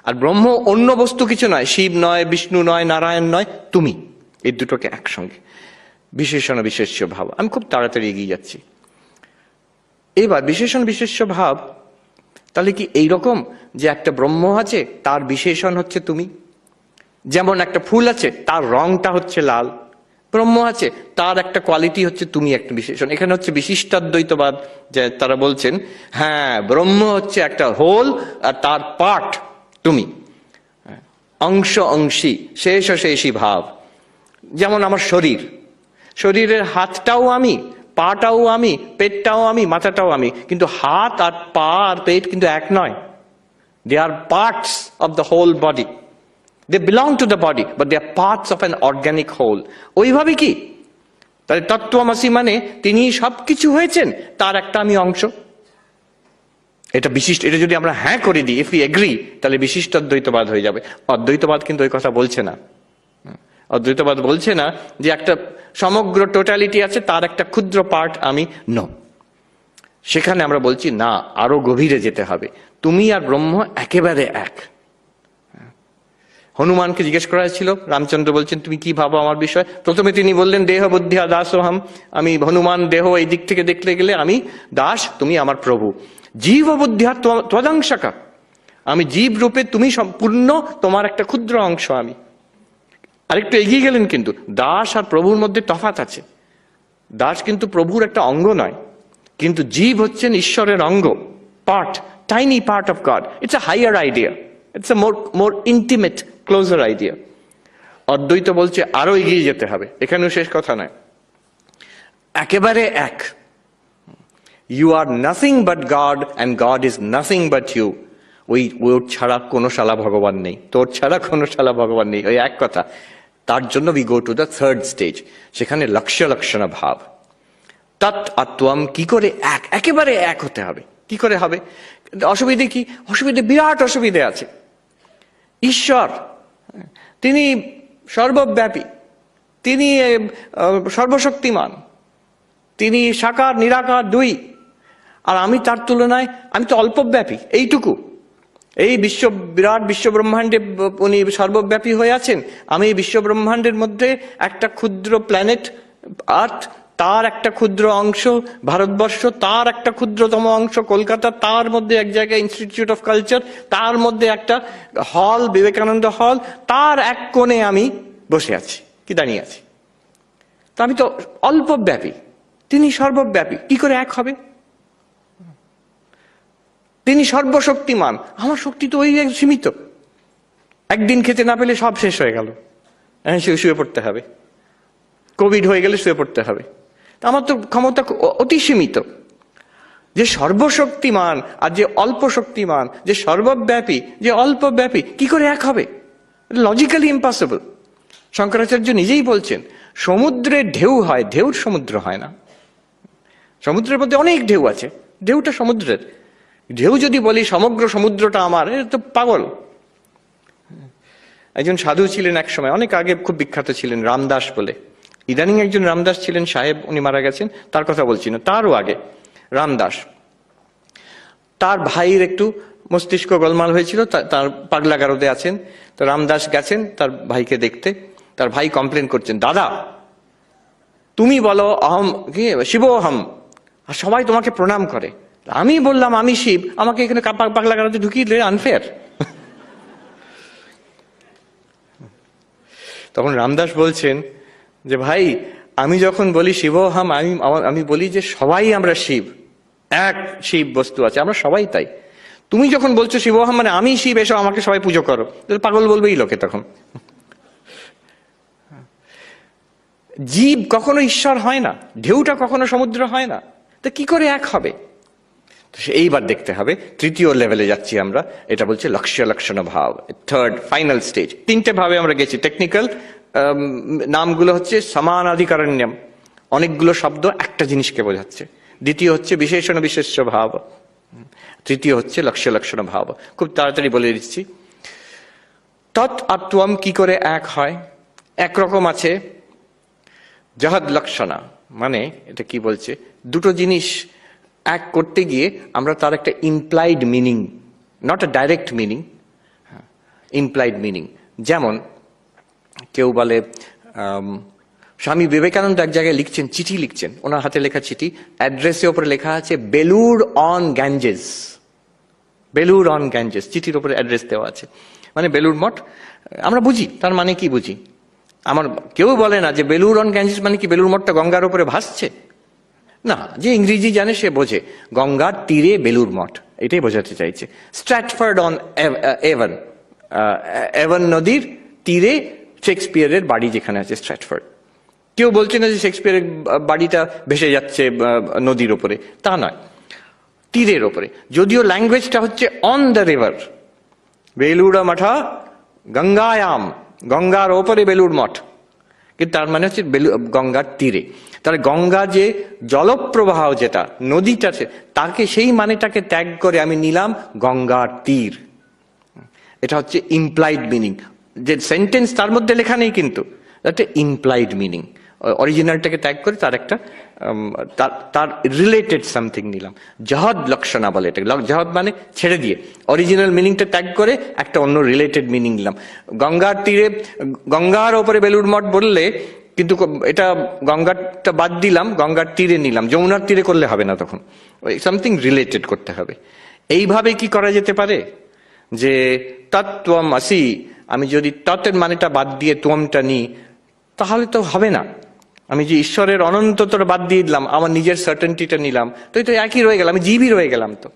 আর ব্রহ্ম অন্য বস্তু কিছু নয়, শিব নয়, বিষ্ণু নয়, নারায়ণ নয়, তুমি। এই দুটোকে একসঙ্গে, বিশেষণ বিশেষ্য ভাব। আমি খুব তাড়াতাড়ি এগিয়ে যাচ্ছি। এবার বিশেষণ বিশেষ্য ভাব তাহলে কি এইরকম যে একটা ব্রহ্ম আছে, তার বিশেষণ হচ্ছে তুমি? যেমন একটা ফুল আছে, তার রংটা হচ্ছে লাল। ব্রহ্ম আছে, তার একটা কোয়ালিটি হচ্ছে তুমি, একটা বিশেষণ। এখানে হচ্ছে বিশিষ্টাদ্বৈতবাদ, যে তারা বলছেন হ্যাঁ ব্রহ্ম হচ্ছে একটা হোল আর তার পার্ট তুমি, অংশ অংশী, শেষ শেষী ভাব। যেমন আমার শরীর, শরীরের হাতটাও আমি, পাটাও আমি, পেটটাও আমি, মাথাটাও আমি, কিন্তু হাত আর পা আর পেট কিন্তু এক নয়। They are parts of the whole body. They belong to the body, but they are parts of an organic whole. ওইভাবে কি? তাহলে তত্ত্বমসি মানে তিনি সবকিছু হয়েছেন, তার একটা আমি অংশ। এটা বিশিষ্ট, এটা যদি আমরা হ্যাঁ করে দিই, ইফ উই এগ্রি, তাহলে বিশিষ্ট অদ্বৈতবাদ হয়ে যাবে। অদ্বৈতবাদ কিন্তু ওই কথা বলছে না। অদ্বৈতবাদ বলছে না যে একটা সমগ্র টোটালিটি আছে, তার একটা ক্ষুদ্র পার্ট আমি ন। সেখানে আমরা বলছি না, আরো গভীরে যেতে হবে। তুমি আর ব্রহ্ম একেবারে এক। হনুমানকে জিজ্ঞেস করা হয়েছিল, রামচন্দ্র বলছেন তুমি কি ভাবো আমার বিষয়? প্রথমে তিনি বললেন দেহ বুদ্ধিয়া দাসোহম, আমি হনুমান দেহ এই দিক থেকে দেখতে গেলে আমি দাস, তুমি আমার প্রভু। জীব বুদ্ধিয়া ত্বদংশকা, আমি জীব রূপে তুমি সম্পূর্ণ, তোমার একটা ক্ষুদ্র অংশ আমি। আরেকটু এগিয়ে গেলেন, কিন্তু দাস আর প্রভুর মধ্যে তফাৎ আছে। দাস কিন্তু প্রভুর একটা অঙ্গ নয়, কিন্তু জীব হচ্ছেন ঈশ্বরের অঙ্গ, part, tiny part of god. It's a hire idea, it's a more intimate, closure idea. অদ্বৈত বলছে আরো এগিয়ে যেতে হবে, এখানেও শেষ কথা নয়, একেবারে এক। You are nothing but God and God is nothing but you. ওর ছাড়া কোনো শালা ভগবান নেই, তোর ছাড়া কোনো শালা ভগবান নেই, ওই এক কথা। তার জন্য we go to the third stage, সেখানে লক্ষ্য লক্ষণ ভাব। তৎ আত্মম, কি করে এক, একেবারে এক হতে হবে, কি করে হবে? অসুবিধে কি? অসুবিধে, বিরাট অসুবিধে আছে। ঈশ্বর তিনি সর্বব্যাপী, তিনি সর্বশক্তিমান, তিনি সাকার নিরাকার দুই, আর আমি তার তুলনায় আমি তো অল্পব্যাপী, এইটুকু। এই বিরাট বিশ্ব ব্রহ্মাণ্ডে উনি সর্বব্যাপী হয়ে আছেন, আমি এই বিশ্ব ব্রহ্মাণ্ডের মধ্যে একটা ক্ষুদ্র প্ল্যানেট আর্থ, তার একটা ক্ষুদ্র অংশ ভারতবর্ষ, তার একটা ক্ষুদ্রতম অংশ কলকাতা, তার মধ্যে এক জায়গায় ইনস্টিটিউট অফ কালচার, তার মধ্যে একটা হল বিবেকানন্দ হল, তার এক কোণে আমি বসে আছি, কি দাঁড়িয়ে আছি। তা আমি তো অল্পব্যাপী, তিনি সর্বব্যাপী, কি করে এক হবে? তিনি সর্বশক্তিমান, আমার শক্তি তো ওই সীমিত, একদিন খেতে না পেলে সব শেষ হয়ে গেল, শুয়ে পড়তে হবে, কোভিড হয়ে গেলে শুয়ে পড়তে হবে, আমার তো ক্ষমতা অতি সীমিত। যে সর্বশক্তিমান আর যে অল্প শক্তিমান, যে সর্বব্যাপী যে অল্পব্যাপী, কি করে এক হবে? Logically impossible. শঙ্করাচার্য নিজেই বলছেন সমুদ্রের ঢেউ হয়, ঢেউর সমুদ্র হয় না। সমুদ্রের মধ্যে অনেক ঢেউ আছে, ঢেউটা সমুদ্রের। ঢেউ যদি বলি সমগ্র সমুদ্রটা আমার, এটা তো পাগল। একজন সাধু ছিলেন এক সময়, অনেক আগে, খুব বিখ্যাত ছিলেন, রামদাস বলে। ইদানিং একজন রামদাস ছিলেন সাহেব, উনি মারা গেছেন, তার কথা বলছি না, তারও আগে রামদাস। তার ভাইয়ের একটু মস্তিষ্ক গোলমাল হয়েছিল, তার পাগলাগারদে আছেন। তো রামদাস গেছেন তার ভাইকে দেখতে, তার ভাই কমপ্লেন করছেন, দাদা তুমি বলো অহম কি শিবোহম, আর সবাই তোমাকে প্রণাম করে, আমি বললাম আমি শিব, আমাকে এখানে পাগলাগারদে ঢুকিয়ে দিলে আনফেয়ার। তখন রামদাস বলছেন যে ভাই, আমি যখন বলি শিবোহম, আমি বলি যে সবাই আমরা শিব, এক শিব বস্তু আছে, আমরা সবাই তাই। তুমি যখন বলছো শিবোহম মানে আমি শিব, এসো আমাকে সবাই পুজো করো, পাগল বলবেই লোকে তখন। জীব কখনো ঈশ্বর হয় না, ঢেউটা কখনো সমুদ্র হয় না, তো কি করে এক হবে? এইবার দেখতে হবে, তৃতীয় লেভেলে যাচ্ছি আমরা, এটা বলছে লক্ষ্য লক্ষণ ভাব, থার্ড ফাইনাল স্টেজ। তিনটে ভাবে আমরা গেছি। টেকনিক্যাল নামগুলো হচ্ছে সমানাধিকরণ্যম, অনেকগুলো শব্দ একটা জিনিসকে বোঝাচ্ছে। দ্বিতীয় হচ্ছে বিশেষণ বিশেষ্য ভাব, তৃতীয় হচ্ছে লক্ষ্য লক্ষণ ভাব। খুব তাড়াতাড়ি বলে দিচ্ছি। তৎ আত্মম, কি করে এক হয়? একরকম আছে জহদ লক্ষণা, মানে এটা কি বলছে, দুটো জিনিস এক করতে গিয়ে আমরা তার একটা implied meaning, not a direct meaning, implied meaning. যেমন কেউ বলে, স্বামী বিবেকানন্দ এক জায়গায় লিখছেন, চিঠি লিখছেন, ওনার হাতে লেখা চিঠি, অ্যাড্রেসের ওপরে লেখা আছে Belur on Ganges, Belur on Ganges, চিঠির ওপরে অ্যাড্রেস দেওয়া আছে, মানে বেলুর মঠ। আমরা বুঝি তার মানে কি বুঝি, আমার কেউ বলে না যে বেলুর অন গ্যাঞ্জেস মানে কি বেলুর মঠটা গঙ্গার উপরে ভাসছে, না, যে ইংরেজি জানে সে বোঝে গঙ্গার তীরে বেলুর মঠ, এটাই বোঝাতে চাইছে। স্ট্র্যাটফোর্ড অন এভন, এভন নদীর তীরে শেক্সপিয়ারের বাড়ি যেখানে আছে স্ট্র্যাটফোর্ড। কেউ বলছে না যে শেক্সপিয়ারের বাড়িটা ভেসে যাচ্ছে নদীর ওপরে, তা নয়, তীরের ওপরে। যদিও ল্যাঙ্গুয়েজটা হচ্ছে অন দ্য রিভার, বেলুড় মঠা গঙ্গায়াম, গঙ্গার ওপরে বেলুর মঠ, কিন্তু তার মানে হচ্ছে গঙ্গার তীরে। তাহলে গঙ্গা যে জলপ্রবাহ, যেটা নদীটা, তাকে সেই মানেটাকে ত্যাগ করে আমি নিলাম গঙ্গার তীর। এটা হচ্ছে ইমপ্লাইড মিনিং, যে সেন্টেন্স তার মধ্যে লেখা নেই, কিন্তু একটা ইমপ্লাইড মিনিং। অরিজিনালটাকে ত্যাগ করে তার একটা তার রিলেটেড সামথিং নিলাম। জহদ লক্ষণা বলে এটা। জহদ মানে ছেড়ে দিয়ে, অরিজিনাল মিনিংটা ত্যাগ করে একটা অন্য রিলেটেড মিনিং নিলাম। গঙ্গার তীরে, গঙ্গার ওপরে বেলুড় মঠ বললে, কিন্তু এটা গঙ্গারটা বাদ দিলাম, গঙ্গার তীরে নিলাম। যমুনার তীরে করলে হবে না, তখন ওই সামথিং রিলেটেড করতে হবে। এইভাবে কি করা যেতে পারে যে তত্ত্বম আসি, আমি যদি তত্ত্বের মানেটা বাদ দিয়ে ত্বমটা নিই তাহলে তো হবে না। আমি যে ঈশ্বরের অনন্ততর বাদ দিয়ে দিলাম, আমার নিজের সার্টেনটিটা নিলাম, তো এই তো একই রয়ে গেলাম, আমি জীবই রয়ে গেলাম। তো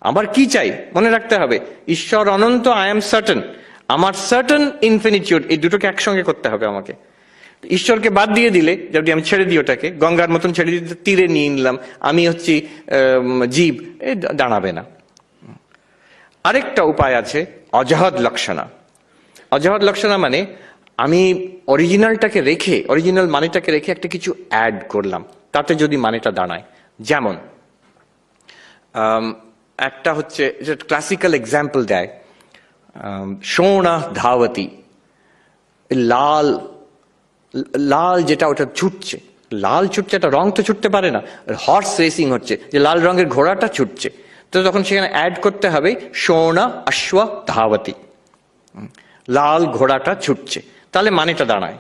আমার কি চাই মনে রাখতে হবে, ঈশ্বর অনন্ত, আই এম সার্টেন, আমার সার্টেন ইনফিনিটিউড, এই দুটোকে একসঙ্গে করতে হবে আমাকে। ঈশ্বরকে বাদ দিয়ে দিলে, যদি আমি ছেড়ে দিই ওটাকে, গঙ্গার মতন ছেড়ে দিতে তীরে নিয়ে নিলাম, আমি হচ্ছি জীব, এ দাঁড়াবে না। আরেকটা উপায় আছে, অজহদ লক্ষণা। অজহদ লক্ষণা মানে আমি অরিজিনালটাকে রেখে, অরিজিনাল মানেটাকে রেখে একটা কিছু অ্যাড করলাম, তাতে যদি মানেটা দাঁড়ায়। যেমন একটা হচ্ছে, ক্লাসিক্যাল এক্সাম্পল দেয়, সোনা ধাবতী, লাল, লাল যেটা ওটা ছুটছে, লাল ছুটছে, একটা রং তো ছুটতে পারে না, হর্স রেসিং হচ্ছে, যে লাল রঙের ঘোড়াটা ছুটছে, তো তখন সেখানে অ্যাড করতে হবে সোনা অশ্ব ধাবতী, লাল ঘোড়াটা ছুটছে, তাহলে মানেটা দাঁড়ায়।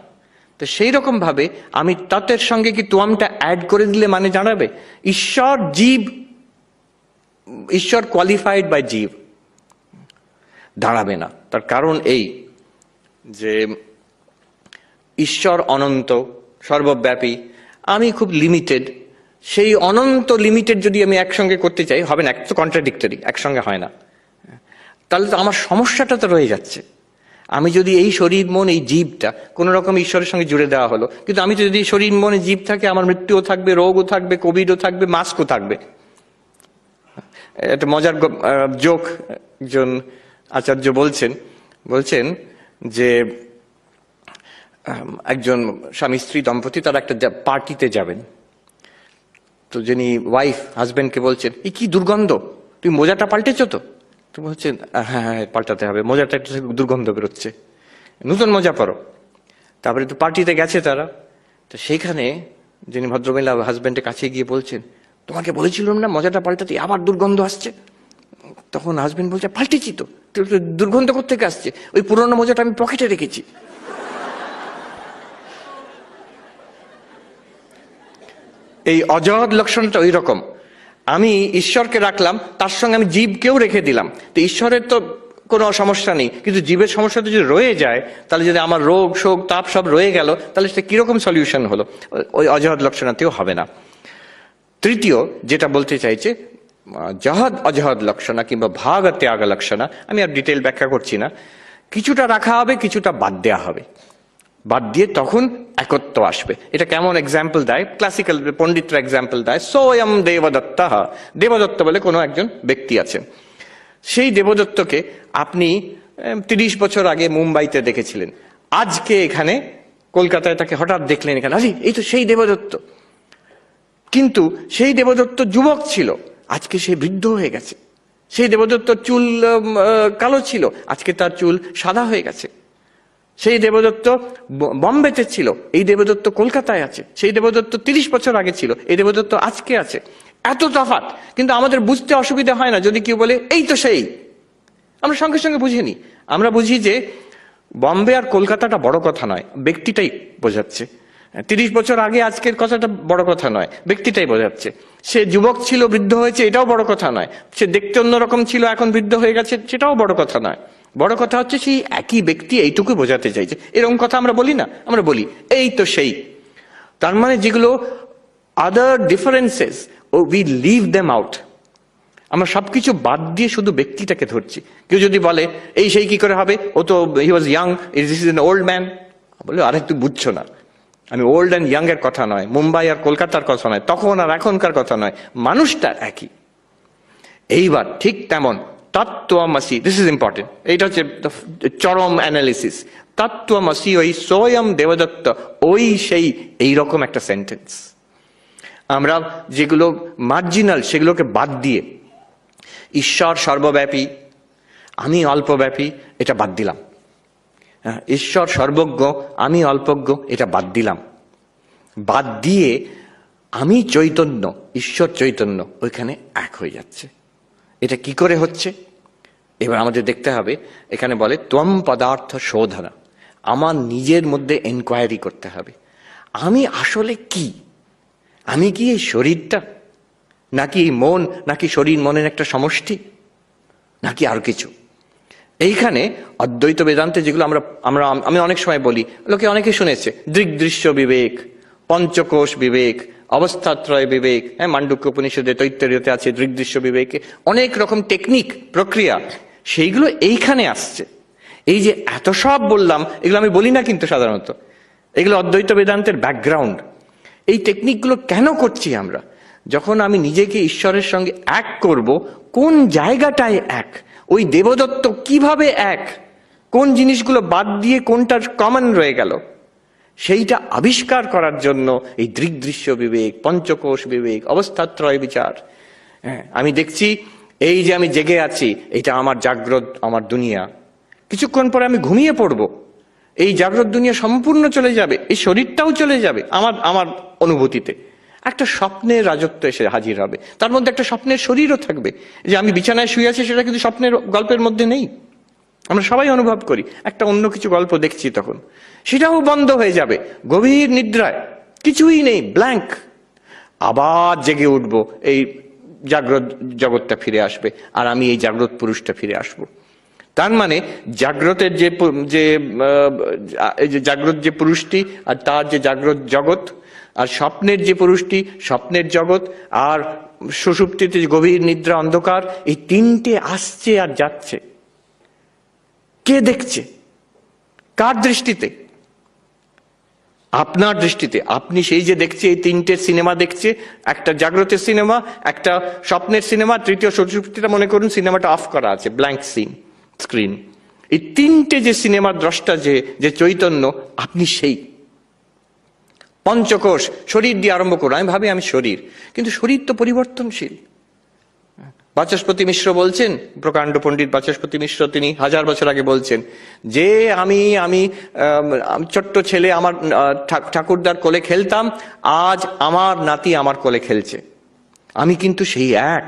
তো সেই রকম ভাবে আমি ততের সঙ্গে কি তোয়ামটা অ্যাড করে দিলে মানে দাঁড়াবে। ঈশ্বর জীব, ঈশ্বর কোয়ালিফাইড বাই জীব, দাঁড়াবে না। তার কারণ এই যে ঈশ্বর অনন্ত, সর্বব্যাপী, আমি খুব লিমিটেড। সেই অনন্ত লিমিটেড যদি আমি একসঙ্গে করতে চাই, হবে না, এক তো কন্ট্রাডিক্টরি, একসঙ্গে হয় না। তাহলে তো আমার সমস্যাটা তো রয়ে যাচ্ছে। আমি যদি এই শরীর মন, এই জীবটা কোন রকম ঈশ্বরের সঙ্গে জুড়ে দেওয়া হলো, কিন্তু আমি তো যদি শরীর মনে জীব থাকে, আমার মৃত্যুও থাকবে, রোগও থাকবে, কোভিডও থাকবে, মাস্কও থাকবে। একটা মজার জোক একজন আচার্য বলছেন যে একজন স্বামী স্ত্রী দম্পতি তারা একটা পার্টিতে যাবেন, তো যিনি ওয়াইফ হাজবেন্ডকে বলছেন, এই কি দুর্গন্ধ, তুমি মোজাটা পাল্টেছো তো? তো বলছেন, হ্যাঁ হ্যাঁ পাল্টাতে হবে, মোজাটা একটু দুর্গন্ধ বেরোচ্ছে, নতুন মোজা পরো। তারপরে তো পার্টিতে গেছে তারা, তো সেইখানে যিনি ভদ্রমহিলা হাজবেন্ডের কাছে গিয়ে বলছেন, তোমাকে বলেছিলাম না মোজাটা পাল্টাতে, আবার দুর্গন্ধ আসছে। তখন হাজবেন্ড বলছে, পাল্টেছি তো, দুর্গন্ধ কোত্থেকে আসছে? ওই পুরোনো মোজাটা আমি পকেটে রেখেছি। এই অজহদ লক্ষণটা ওই রকম, আমি ঈশ্বরকে রাখলাম, তার সঙ্গে আমি জীবকেও রেখে দিলাম। তো ঈশ্বরের তো কোনো সমস্যা নেই, কিন্তু জীবের সমস্যাটা যদি রয়ে যায়, তাহলে যদি আমার রোগ শোক তাপ সব রয়ে গেল, তাহলে সেটা কিরকম সলিউশন হলো? ওই অজহদ লক্ষণাতেও হবে না। তৃতীয় যেটা বলতে চাইছে, জহদ অজহদ লক্ষণা কিংবা ভাগ ত্যাগ লক্ষণা, আমি আর ডিটেল ব্যাখ্যা করছি না। কিছুটা রাখা হবে, কিছুটা বাদ দেওয়া হবে, বাদ দিয়ে তখন একত্ব আসবে। এটা কেমন এক্সাম্পল দেয়, ক্লাসিক্যাল পণ্ডিতরা এক্সাম্পল দেয়, সোয়ম দেবদত্ত। দেবদত্ত বলে কোনো একজন ব্যক্তি আছেন, সেই দেবদত্তকে আপনি 30 বছর আগে মুম্বাইতে দেখেছিলেন, আজকে এখানে কলকাতায় তাকে হঠাৎ দেখলেন এখানে, আরে এই তো সেই দেবদত্ত। কিন্তু সেই দেবদত্ত যুবক ছিল, আজকে সে বৃদ্ধ হয়ে গেছে। সেই দেবদত্তর চুল কালো ছিল, আজকে তার চুল সাদা হয়ে গেছে। সেই দেবদত্ত বম্বেতে ছিল, এই দেবদত্ত কলকাতায় আছে। সেই দেবদত্ত 30 বছর আগে ছিল, এই দেবদত্ত আজকে আছে। এত তফাৎ, কিন্তু আমাদের বুঝতে অসুবিধা হয় না যদি কেউ বলে এই তো সেই। আমরা সঙ্গে সঙ্গে বুঝে নিই। আমরা বুঝি যে বম্বে আর কলকাতাটা বড় কথা নয়, ব্যক্তিটাই বোঝাচ্ছে। 30 বছর আগে আজকের কথাটা বড় কথা নয়, ব্যক্তিটাই বোঝাচ্ছে। সে যুবক ছিল, বৃদ্ধ হয়েছে, এটাও বড় কথা নয়। সে দেখতে অন্যরকম ছিল, এখন বৃদ্ধ হয়ে গেছে, সেটাও বড় কথা নয়। বড় কথা হচ্ছে সেই একই ব্যক্তি, এইটুকু বোঝাতে চাইছে। এরকম কথা আমরা বলি না, আমরা বলি এই তো সেই। তার মানে যেগুলো আদার differences, we live them out. আমরা সবকিছু বাদ দিয়ে শুধু ব্যক্তিটাকে ধরছি। কেউ যদি বলে এই সেই কি করে হবে, ও তো he was young, this is an old man, বলে আরে তুই বুঝছো না, আমি ওল্ড অ্যান্ড ইয়াং এর কথা নয়, মুম্বাই আর কলকাতার কথা নয়, তখন আর এখনকার কথা নয়, মানুষটা একই। এইবার ঠিক তেমন তত্ত্বমসি, দিস ইজ ইম্পর্টেন্ট, এইটা হচ্ছে চরম অ্যানালিসিস। তত্ত্বমসি, ওই সোয়ম দেবদত্ত, ওই সেই, এইরকম একটা সেন্টেন্স। আমরা যেগুলো মার্জিনাল সেগুলোকে বাদ দিয়ে ঈশ্বর সর্বব্যাপী, আমি অল্পব্যাপী, এটা বাদ দিলাম। ঈশ্বর সর্বজ্ঞ, আমি অল্পজ্ঞ, এটা বাদ দিলাম। বাদ দিয়ে আমি চৈতন্য, ঈশ্বর চৈতন্য ওইখানে এক হয়ে যাচ্ছে। এটা কি করে হচ্ছে? এবার আমাদের দেখতে হবে, এখানে বলে ত্বম পদার্থ শোধনা, আমার নিজের মধ্যে এনকোয়ারি করতে হবে, আমি আসলে কি? আমি কি এই শরীরটা, নাকি এই মন, নাকি শরীর মনের একটা সমষ্টি, নাকি আর কিছু? এইখানে অদ্বৈত বেদান্তে যেগুলো আমি অনেক সময় বলি, লোকে অনেকে শুনেছে, দৃগ্দৃশ্য বিবেক, পঞ্চকোশ বিবেক, অবস্থাত্রয় বিবেক, মান্ডুক্য উপনিষদে, তৈত্তরীয়তে আছে দৃগ্দৃশ্য বিবেকে, অনেক রকম টেকনিক, প্রক্রিয়া, সেইগুলো এইখানে আসছে। এই যে এত সব বললাম, এগুলো আমি বলি না কিন্তু সাধারণত, এগুলো অদ্বৈত বেদান্তের ব্যাকগ্রাউন্ড। এই টেকনিকগুলো কেন করছি আমরা? যখন আমি নিজেকে ঈশ্বরের সঙ্গে এক করব, কোন জায়গাটায় এক, ওই দেবদত্ত কিভাবে এক, কোন জিনিসগুলো বাদ দিয়ে কোনটার কমন রয়ে গেল, সেইটা আবিষ্কার করার জন্য এই দৃগ্দৃশ্য বিবেক, পঞ্চকোশ বিবেক, অবস্থাত্রয় বিচার। হ্যাঁ, আমি দেখছি এই যে আমি জেগে আছি, এটা আমার জাগ্রত, আমার দুনিয়া। কিছুক্ষণ পরে আমি ঘুমিয়ে পড়ব, এই জাগ্রত দুনিয়া সম্পূর্ণ চলে যাবে, এই শরীরটাও চলে যাবে। আমার অনুভূতিতে একটা স্বপ্নের রাজত্ব এসে হাজির হবে, তার মধ্যে একটা স্বপ্নের শরীরও থাকবে। যে আমি বিছানায় শুয়ে আছি, সেটা কিন্তু স্বপ্নের গল্পের মধ্যে নেই। আমরা সবাই অনুভব করি একটা অন্য কিছু গল্প দেখছি, তখন সেটাও বন্ধ হয়ে যাবে। গভীর নিদ্রায় কিছুই নেই, ব্ল্যাঙ্ক। আবার জেগে উঠবো, এই জাগ্রত জগৎটা ফিরে আসবে, আর আমি এই জাগ্রত পুরুষটা ফিরে আসবো। তার মানে জাগ্রতের যে জাগ্রত যে পুরুষটি, আর তার যে জাগ্রত জগৎ, আর স্বপ্নের যে পুরুষটি, স্বপ্নের জগৎ, আর সুষুপ্তিতে গভীর নিদ্রা অন্ধকার, এই তিনটে আসছে আর যাচ্ছে। কে দেখছে? কার দৃষ্টিতে? আপনার দৃষ্টিতে। আপনি সেই যে দেখছে, এই তিনটে সিনেমা দেখছে, একটা জাগ্রতের সিনেমা, একটা স্বপ্নের সিনেমা, তৃতীয় সুষুপ্তিটা মনে করুন সিনেমাটা অফ করা আছে, ব্ল্যাঙ্ক স্ক্রিন। এই তিনটে যে সিনেমার দ্রষ্টা, যে চৈতন্য, আপনি সেই পঞ্চকোশ। শরীর দিয়ে আরম্ভ করুন, আমি ভাবি আমি শরীর, কিন্তু শরীর তো পরিবর্তনশীল। বাচস্পতি মিশ্র বলছেন, প্রকাণ্ড পণ্ডিত বাচস্পতি মিশ্র, তিনি 1000 বছর আগে বলছেন যে আমি ছোট্ট ছেলে, আমার ঠাকুরদার কোলে খেলতাম, আজ আমার নাতি আমার কোলে খেলছে। আমি কিন্তু সেই এক,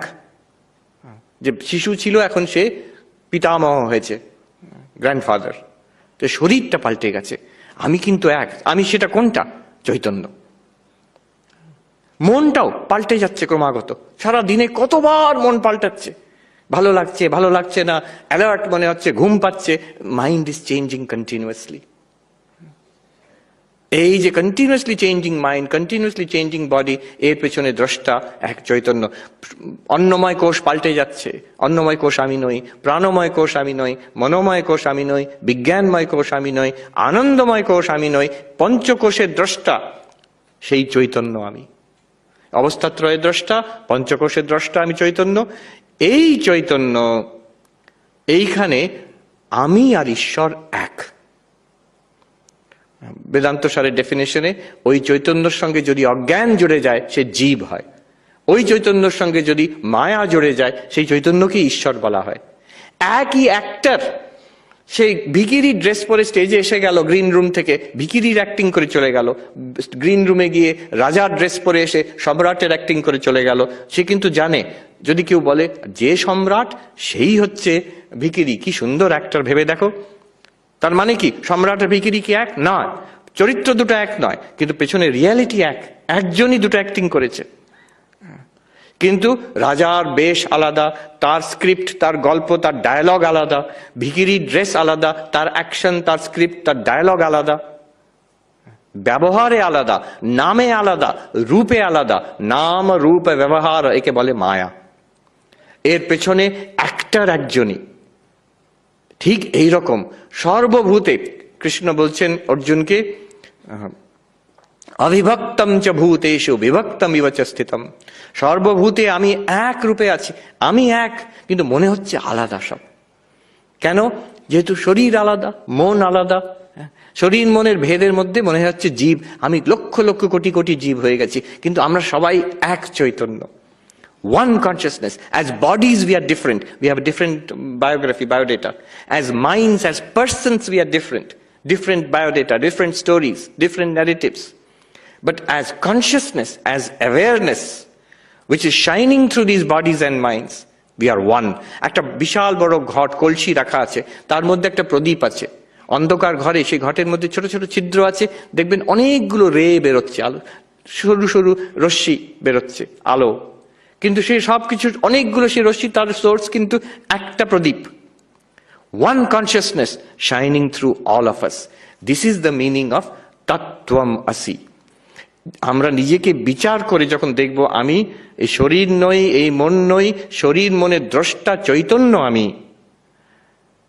যে শিশু ছিল এখন সে পিতামহ হয়েছে, গ্র্যান্ডফাদার। তো শরীরটা পাল্টে গেছে, আমি কিন্তু এক। আমি সেটা কোনটা? চৈতন্য। মনটাও পাল্টে যাচ্ছে ক্রমাগত, সারা দিনে কতবার মন পাল্টাচ্ছে। ভালো লাগছে, ভালো লাগছে না, অ্যালার্ট মনে হচ্ছে, ঘুম পাচ্ছে। Mind is changing continuously. এই যে continuously changing mind, continuously changing body, এর পেছনে দ্রষ্টা এক চৈতন্য। অন্নময় কোষ পাল্টে যাচ্ছে, অন্নময় কোষ আমি নই, প্রাণময় কোষ আমি নই, মনোময় কোষ আমি নই, বিজ্ঞানময় কোষ আমি নই, আনন্দময় কোষ আমি নই, পঞ্চকোষের দ্রষ্টা সেই চৈতন্য আমি। অবস্থাত্রয়ের দ্রষ্টা, পঞ্চকোষের দ্রষ্টা আমি চৈতন্য। এই চৈতন্য, এইখানে আমি আর ঈশ্বর এক। বেদান্ত সারের ডেফিনেশনে ওই চৈতন্যর সঙ্গে যদি অজ্ঞান জুড়ে যায়, সে জীব হয়। ওই চৈতন্যর সঙ্গে যদি মায়া জুড়ে যায়, সেই চৈতন্যকে ঈশ্বর বলা হয়। একই অ্যাক্টর, সেই ভিকিরি ড্রেস পরে স্টেজে এসে গেল, গ্রিন রুম থেকে ভিকিরির অ্যাক্টিং করে চলে গেল, গ্রিন রুমে গিয়ে রাজার ড্রেস পরে এসে সম্রাটের অ্যাক্টিং করে চলে গেল। সে কিন্তু জানে, যদি কেউ বলে যে সম্রাট সেই হচ্ছে ভিকিরি, কি সুন্দর অ্যাক্টর, ভেবে দেখো। তার মানে কি সম্রাট আর ভিকিরি কি এক? নয়, চরিত্র দুটো এক নয়, কিন্তু পেছনে রিয়ালিটি এক। একজনই দুটো অ্যাক্টিং করেছে, কিন্তু রাজার বেশ আলাদা, তার স্ক্রিপ্ট, তার গল্প, তার ডায়ালগ আলাদা। ভিকিরির ড্রেস আলাদা, তার অ্যাকশন, তার স্ক্রিপ্ট, তার ডায়ালগ আলাদা। ব্যবহারে আলাদা, নামে আলাদা, রূপে আলাদা। নাম রূপ ব্যবহার, একে বলে মায়া। এর পেছনে অ্যাক্টর একজনই। ঠিক এই রকম সর্বভূতে কৃষ্ণ বলছেন অর্জুনকে, অবিভক্তম চ ভূতেষু বিভক্তম ইব চ স্থিতম। সর্বভূতে আমি এক রূপে আছি, আমি এক, কিন্তু মনে হচ্ছে আলাদা সব। কেন? যেহেতু শরীর আলাদা, মন আলাদা। শরীর মনের ভেদের মধ্যে মনে হচ্ছে জীব, আমি লক্ষ লক্ষ কোটি কোটি জীব হয়ে গেছি, কিন্তু আমরা সবাই এক Chaitanya. One consciousness. As bodies we are different, we have a different biography, biodata. As minds, as persons we are different biodata, different stories, different narratives. but as consciousness, as awareness, which is shining through these bodies and minds, we are one. একটা বিশাল বড় ঘট, কলসি রাখা আছে, তার মধ্যে একটা প্রদীপ আছে। অন্ধকার ঘরে সেই ঘটের মধ্যে ছোট ছোট ছিদ্র আছে, দেখবেন অনেকগুলো রে বেরোচ্ছে, আলো, সরু সরু রশ্মি বেরোচ্ছে, আলো। কিন্তু সেই সব কিছু অনেকগুলো সেই রশ্মি, তার সোর্স কিন্তু একটা প্রদীপ। One consciousness shining through all of us. This is the meaning of Tattvam Asi. আমরা নিজেকে বিচার করে যখন দেখব আমি এই শরীর নই, এই মন নই, শরীর মনের দ্রষ্টা চৈতন্য আমি,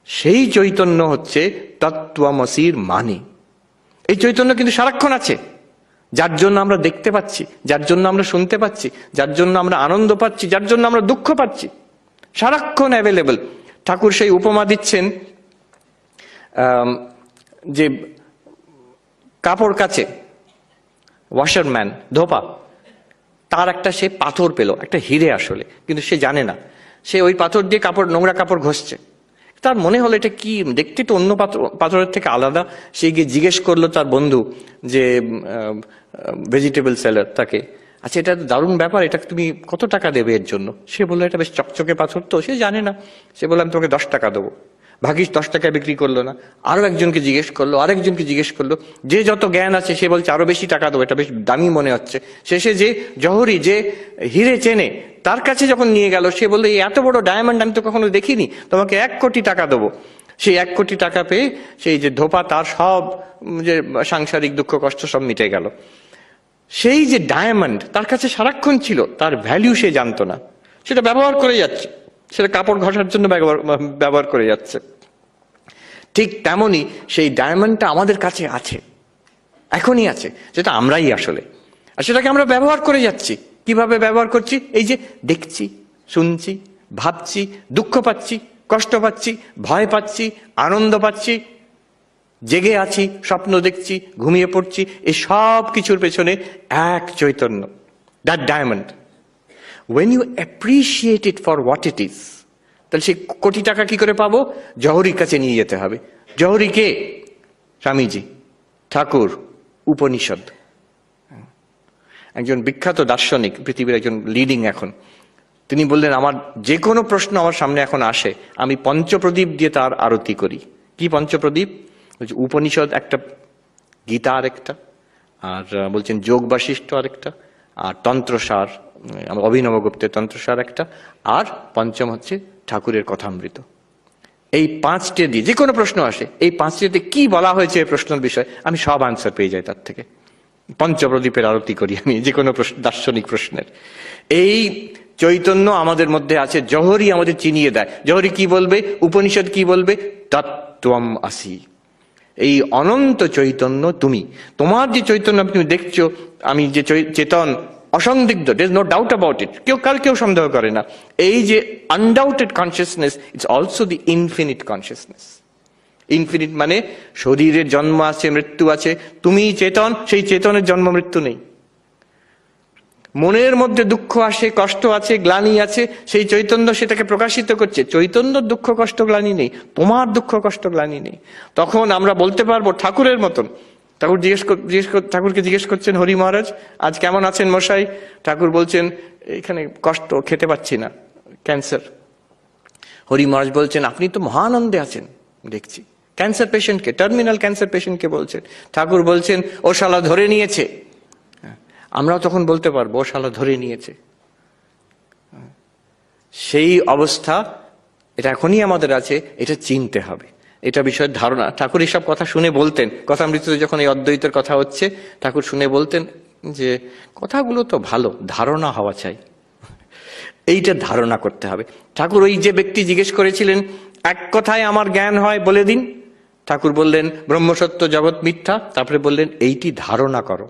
সেই চৈতন্য হচ্ছে তত্ত্বমসির মানে। এই চৈতন্য কিন্তু সারাক্ষণ আছে, যার জন্য আমরা দেখতে পাচ্ছি, যার জন্য আমরা শুনতে পাচ্ছি, যার জন্য আমরা আনন্দ পাচ্ছি, যার জন্য আমরা দুঃখ পাচ্ছি, সারাক্ষণ অ্যাভেলেবল। ঠাকুর সেই উপমা দিচ্ছেন যে কাপড় কাচে ওয়াশারম্যান, ধোপা, তার একটা সে পাথর পেল, একটা হিরে আসলে, কিন্তু সে জানে না। সে ওই পাথর দিয়ে কাপড়, নোংরা কাপড় ঘষছে, তার মনে হলো এটা কি, দেখতে তো অন্য পাথরের থেকে আলাদা। সে গিয়ে জিজ্ঞেস করলো তার বন্ধু যে ভেজিটেবল সেলার তাকে, আচ্ছা এটা দারুণ ব্যাপার, এটা তুমি কত টাকা দেবে এর জন্য? সে বললো এটা বেশ চকচকে পাথর তো, সে জানে না। সে বললো আমি তোমাকে 10 টাকা দেবো। ভাগিস 10 টাকায় বিক্রি করলো না, আরো একজনকে জিজ্ঞেস করলো, আরেকজনকে জিজ্ঞেস করলো, যে যত জ্ঞান আছে সে বলছে আরো বেশি টাকা দেবো, এটা বেশ দামি মনে হচ্ছে। শেষে যে জহরি, যে হিরে চেনে, তার কাছে যখন নিয়ে গেল, সে বললো এই এত বড় ডায়মন্ড আমি তো কখনো দেখিনি, তোমাকে 1 কোটি টাকা দেবো। সেই 1 কোটি টাকা পেয়ে সেই যে ধোপা, তার সব যে সাংসারিক দুঃখ কষ্ট সব মিটে গেল। সেই যে ডায়মন্ড তার কাছে সারাক্ষণ ছিল, তার ভ্যালু সে জানতো না, সেটা ব্যবহার করে যাচ্ছে, সেটা কাপড় ঘষার জন্য ব্যবহার করে যাচ্ছে। ঠিক তেমনি সেই ডায়মন্ডটা আমাদের কাছে আছে, এখনই আছে, যেটা আমরাই আসলে, আর সেটাকে আমরা ব্যবহার করে যাচ্ছি। কিভাবে ব্যবহার করছি? এই যে দেখছি, শুনছি, ভাবছি, দুঃখ পাচ্ছি, কষ্ট পাচ্ছি, ভয় পাচ্ছি, আনন্দ পাচ্ছি, জেগে আছি, স্বপ্ন দেখছি, ঘুমিয়ে পড়ছি, এই সব কিছুর পেছনে এক Chaitanya, that diamond. When you appreciate it for what it is, তাহলে সেই কোটি টাকা কি করে পাবো? জহরির কাছে নিয়ে যেতে হবে। জহরি কে? স্বামীজি, ঠাকুর, উপনিষদ, একজন বিখ্যাত দার্শনিক, পৃথিবীর একজন লিডিং এখন। তিনি বললেন আমার যে কোনো প্রশ্ন আমার সামনে এখন আসে, আমি পঞ্চপ্রদীপ দিয়ে তার আরতি করি। কি পঞ্চপ্রদীপ? উপনিষদ একটা, গীতা আরেকটা, আর বলছেন যোগ বাশিষ্ঠ আরেকটা, আর তন্ত্রসার, অভিনবগুপ্তের তন্ত্রসার একটা, আর পঞ্চম হচ্ছে ঠাকুরের কথামৃত। এই 5টে দিয়ে যে কোনো প্রশ্ন আসে, এই 5টিতে কি বলা হয়েছে এই প্রশ্নের বিষয়, আমি সব আনসার পেয়ে যাই তার থেকে। পঞ্চপ্রদীপের আরতি করি আমি যে কোনো দার্শনিক প্রশ্নের। এই চৈতন্য আমাদের মধ্যে আছে, জহরি আমাদের চিনিয়ে দেয়। জহরি কি বলবে, উপনিষদ কি বলবে? তত্ত্বম আসি, এই অনন্ত চৈতন্য তুমি। তোমার যে চৈতন্য তুমি দেখছো, আমি যে চেতন, অসন্দিগ্ধ, there is no doubt about it, কেউ সন্দেহ করে না। এই যে undoubted consciousness, it's also the infinite consciousness. Infinite মানে শরীরের জন্ম আছে, মৃত্যু আছে, তুমি চেতন, সেই চেতনের জন্ম মৃত্যু নেই। মনের মধ্যে দুঃখ আসে, কষ্ট আছে, গ্লানি আছে, সেই চৈতন্য সেটাকে প্রকাশিত করছে। চৈতন্য দুঃখ কষ্ট গ্লানি নেই, তোমার দুঃখ কষ্ট গ্লানি নেই। তখন আমরা বলতে পারবো ঠাকুরের মতন। ঠাকুরকে জিজ্ঞেস করছেন হরি মহারাজ, আজ কেমন আছেন মশাই? ঠাকুর বলছেন এখানে কষ্ট, খেতে পাচ্ছি না, ক্যান্সার। হরি মহারাজ বলছেন আপনি তো মহানন্দে আছেন দেখছি। ক্যান্সার পেশেন্টকে, টার্মিনাল ক্যান্সার পেশেন্টকে বলছেন। ঠাকুর বলছেন ও শালা ধরে নিয়েছে। আমরাও তখন বলতে পারবো ও শালা ধরে নিয়েছে। সেই অবস্থা এটা এখনই আমাদের আছে, এটা চিনতে হবে, এটা বিষয়ের ধারণা। ঠাকুর এসব কথা শুনে বলতেন, কথামৃততে যখন এই অদ্বৈতের কথা হচ্ছে, ঠাকুর শুনে বলতেন যে কথাগুলো তো ভালো, ধারণা হওয়া চাই, এইটা ধারণা করতে হবে। ঠাকুর ওই যে ব্যক্তি জিজ্ঞেস করেছিলেন এক কথায় আমার জ্ঞান হয় বলে দিন, ঠাকুর বললেন ব্রহ্মসত্য জগৎ মিথ্যা, তারপরে বললেন এইটি ধারণা করো।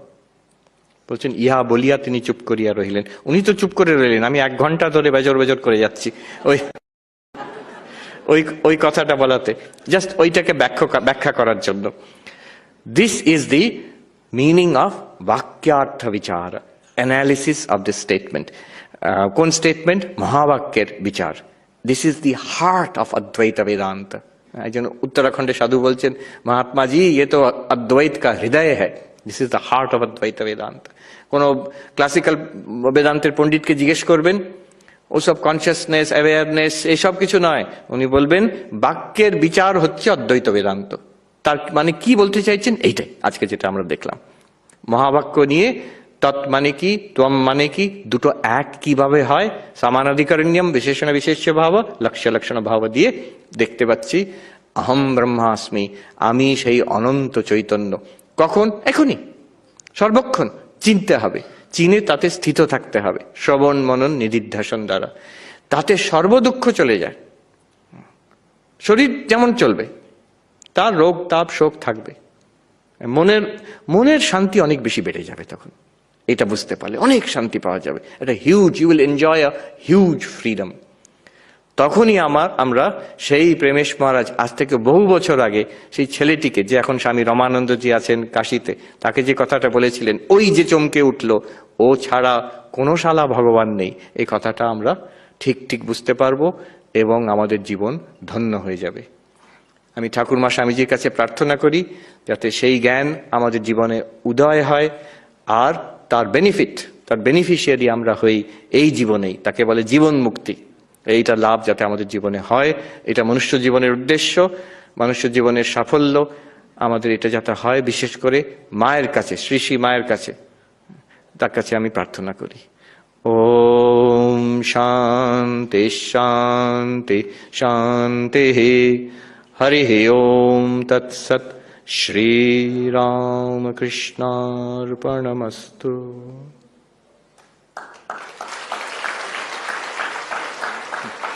বলছেন ইহা বলিয়া তিনি চুপ করিয়া রহিলেন। উনি তো চুপ করে রইলেন, আমি 1 ঘন্টা ধরে বেজর বেজর করে যাচ্ছি ওই কথাটা বলাতে, জাস্ট ওইটাকে ব্যাখ্যা করার জন্য। This is the meaning of বাক্যার্থ বিচার, অ্যানালিসিস অফ দিস স্টেটমেন্ট। কোন স্টেটমেন্ট? মহাবাক্যের বিচার। This is the heart of অদ্বৈত বেদান্ত। একজন উত্তরাখণ্ডের সাধু বলছেন মহাত্মা জি, ये तो अद्वैत का हृदय है। This is the heart of অদ্বৈত বেদান্ত। কোনো ক্লাসিক্যাল বেদান্তের পণ্ডিতকে জিজ্ঞেস করবেন, ওসব কনসিয়াসনেস, অ্যাওয়ারনেস এইসব কিছু নয়। উনি বলবেন বাক্যের বিচার হচ্ছে অদ্বৈত বেদান্ত। তার মানে কি বলতে চাইছেন, এইটাই আজকে যেটা আমরা দেখলাম। মহাবাক্য নিয়ে তৎ মানে কি, ত্বম মানে কি, দুটো এক কিভাবে হয়, সমানাধিকরণ্যম বিশেষণ বিশেষ্য ভাব, লক্ষ্য লক্ষণ ভাব দিয়ে দেখতে পাচ্ছি অহম ব্রহ্মাস্মি, আমি সেই অনন্ত চৈতন্য। কখন? এখনই, সর্বক্ষণ চিনতে হবে, চিনে তাতে স্থিত থাকতে হবে শ্রবণ মনন নিদিধ্যাসন দ্বারা। তাতে সর্বদুঃখ চলে যায়। শরীর যেমন চলবে, তার রোগ তাপ শোক থাকবে, মনের শান্তি অনেক বেশি বেড়ে যাবে তখন। এটা বুঝতে পারলে অনেক শান্তি পাওয়া যাবে, এটা huge, you will enjoy a huge freedom. তখনই আমরা সেই প্রেমেশ মহারাজ আজ থেকে বহু বছর আগে সেই ছেলেটিকে, যে এখন স্বামী রমানন্দজি আছেন কাশীতে, তাকে যে কথাটা বলেছিলেন, ওই যে চমকে উঠলো, ও ছাড়া কোনো শালা ভগবান নেই, এই কথাটা আমরা ঠিক ঠিক বুঝতে পারবো এবং আমাদের জীবন ধন্য হয়ে যাবে। আমি ঠাকুরমা স্বামীজির কাছে প্রার্থনা করি যাতে সেই জ্ঞান আমাদের জীবনে উদয় হয়, আর তার বেনিফিশিয়ারি আমরা হই এই জীবনেই। তাকে বলে জীবন মুক্তি। এইটা লাভ যাতে আমাদের জীবনে হয়, এটা মনুষ্য জীবনের উদ্দেশ্য, মনুষ্য জীবনের সাফল্য আমাদের এটা যাতে হয়। বিশেষ করে মায়ের কাছে, শ্রী শ্রী মায়ের কাছে, তার কাছে আমি প্রার্থনা করি। ওম শান্তি শান্তি শান্তি। হরি ওম তৎসৎ। শ্রীরামকৃষ্ণার্পণমস্তু।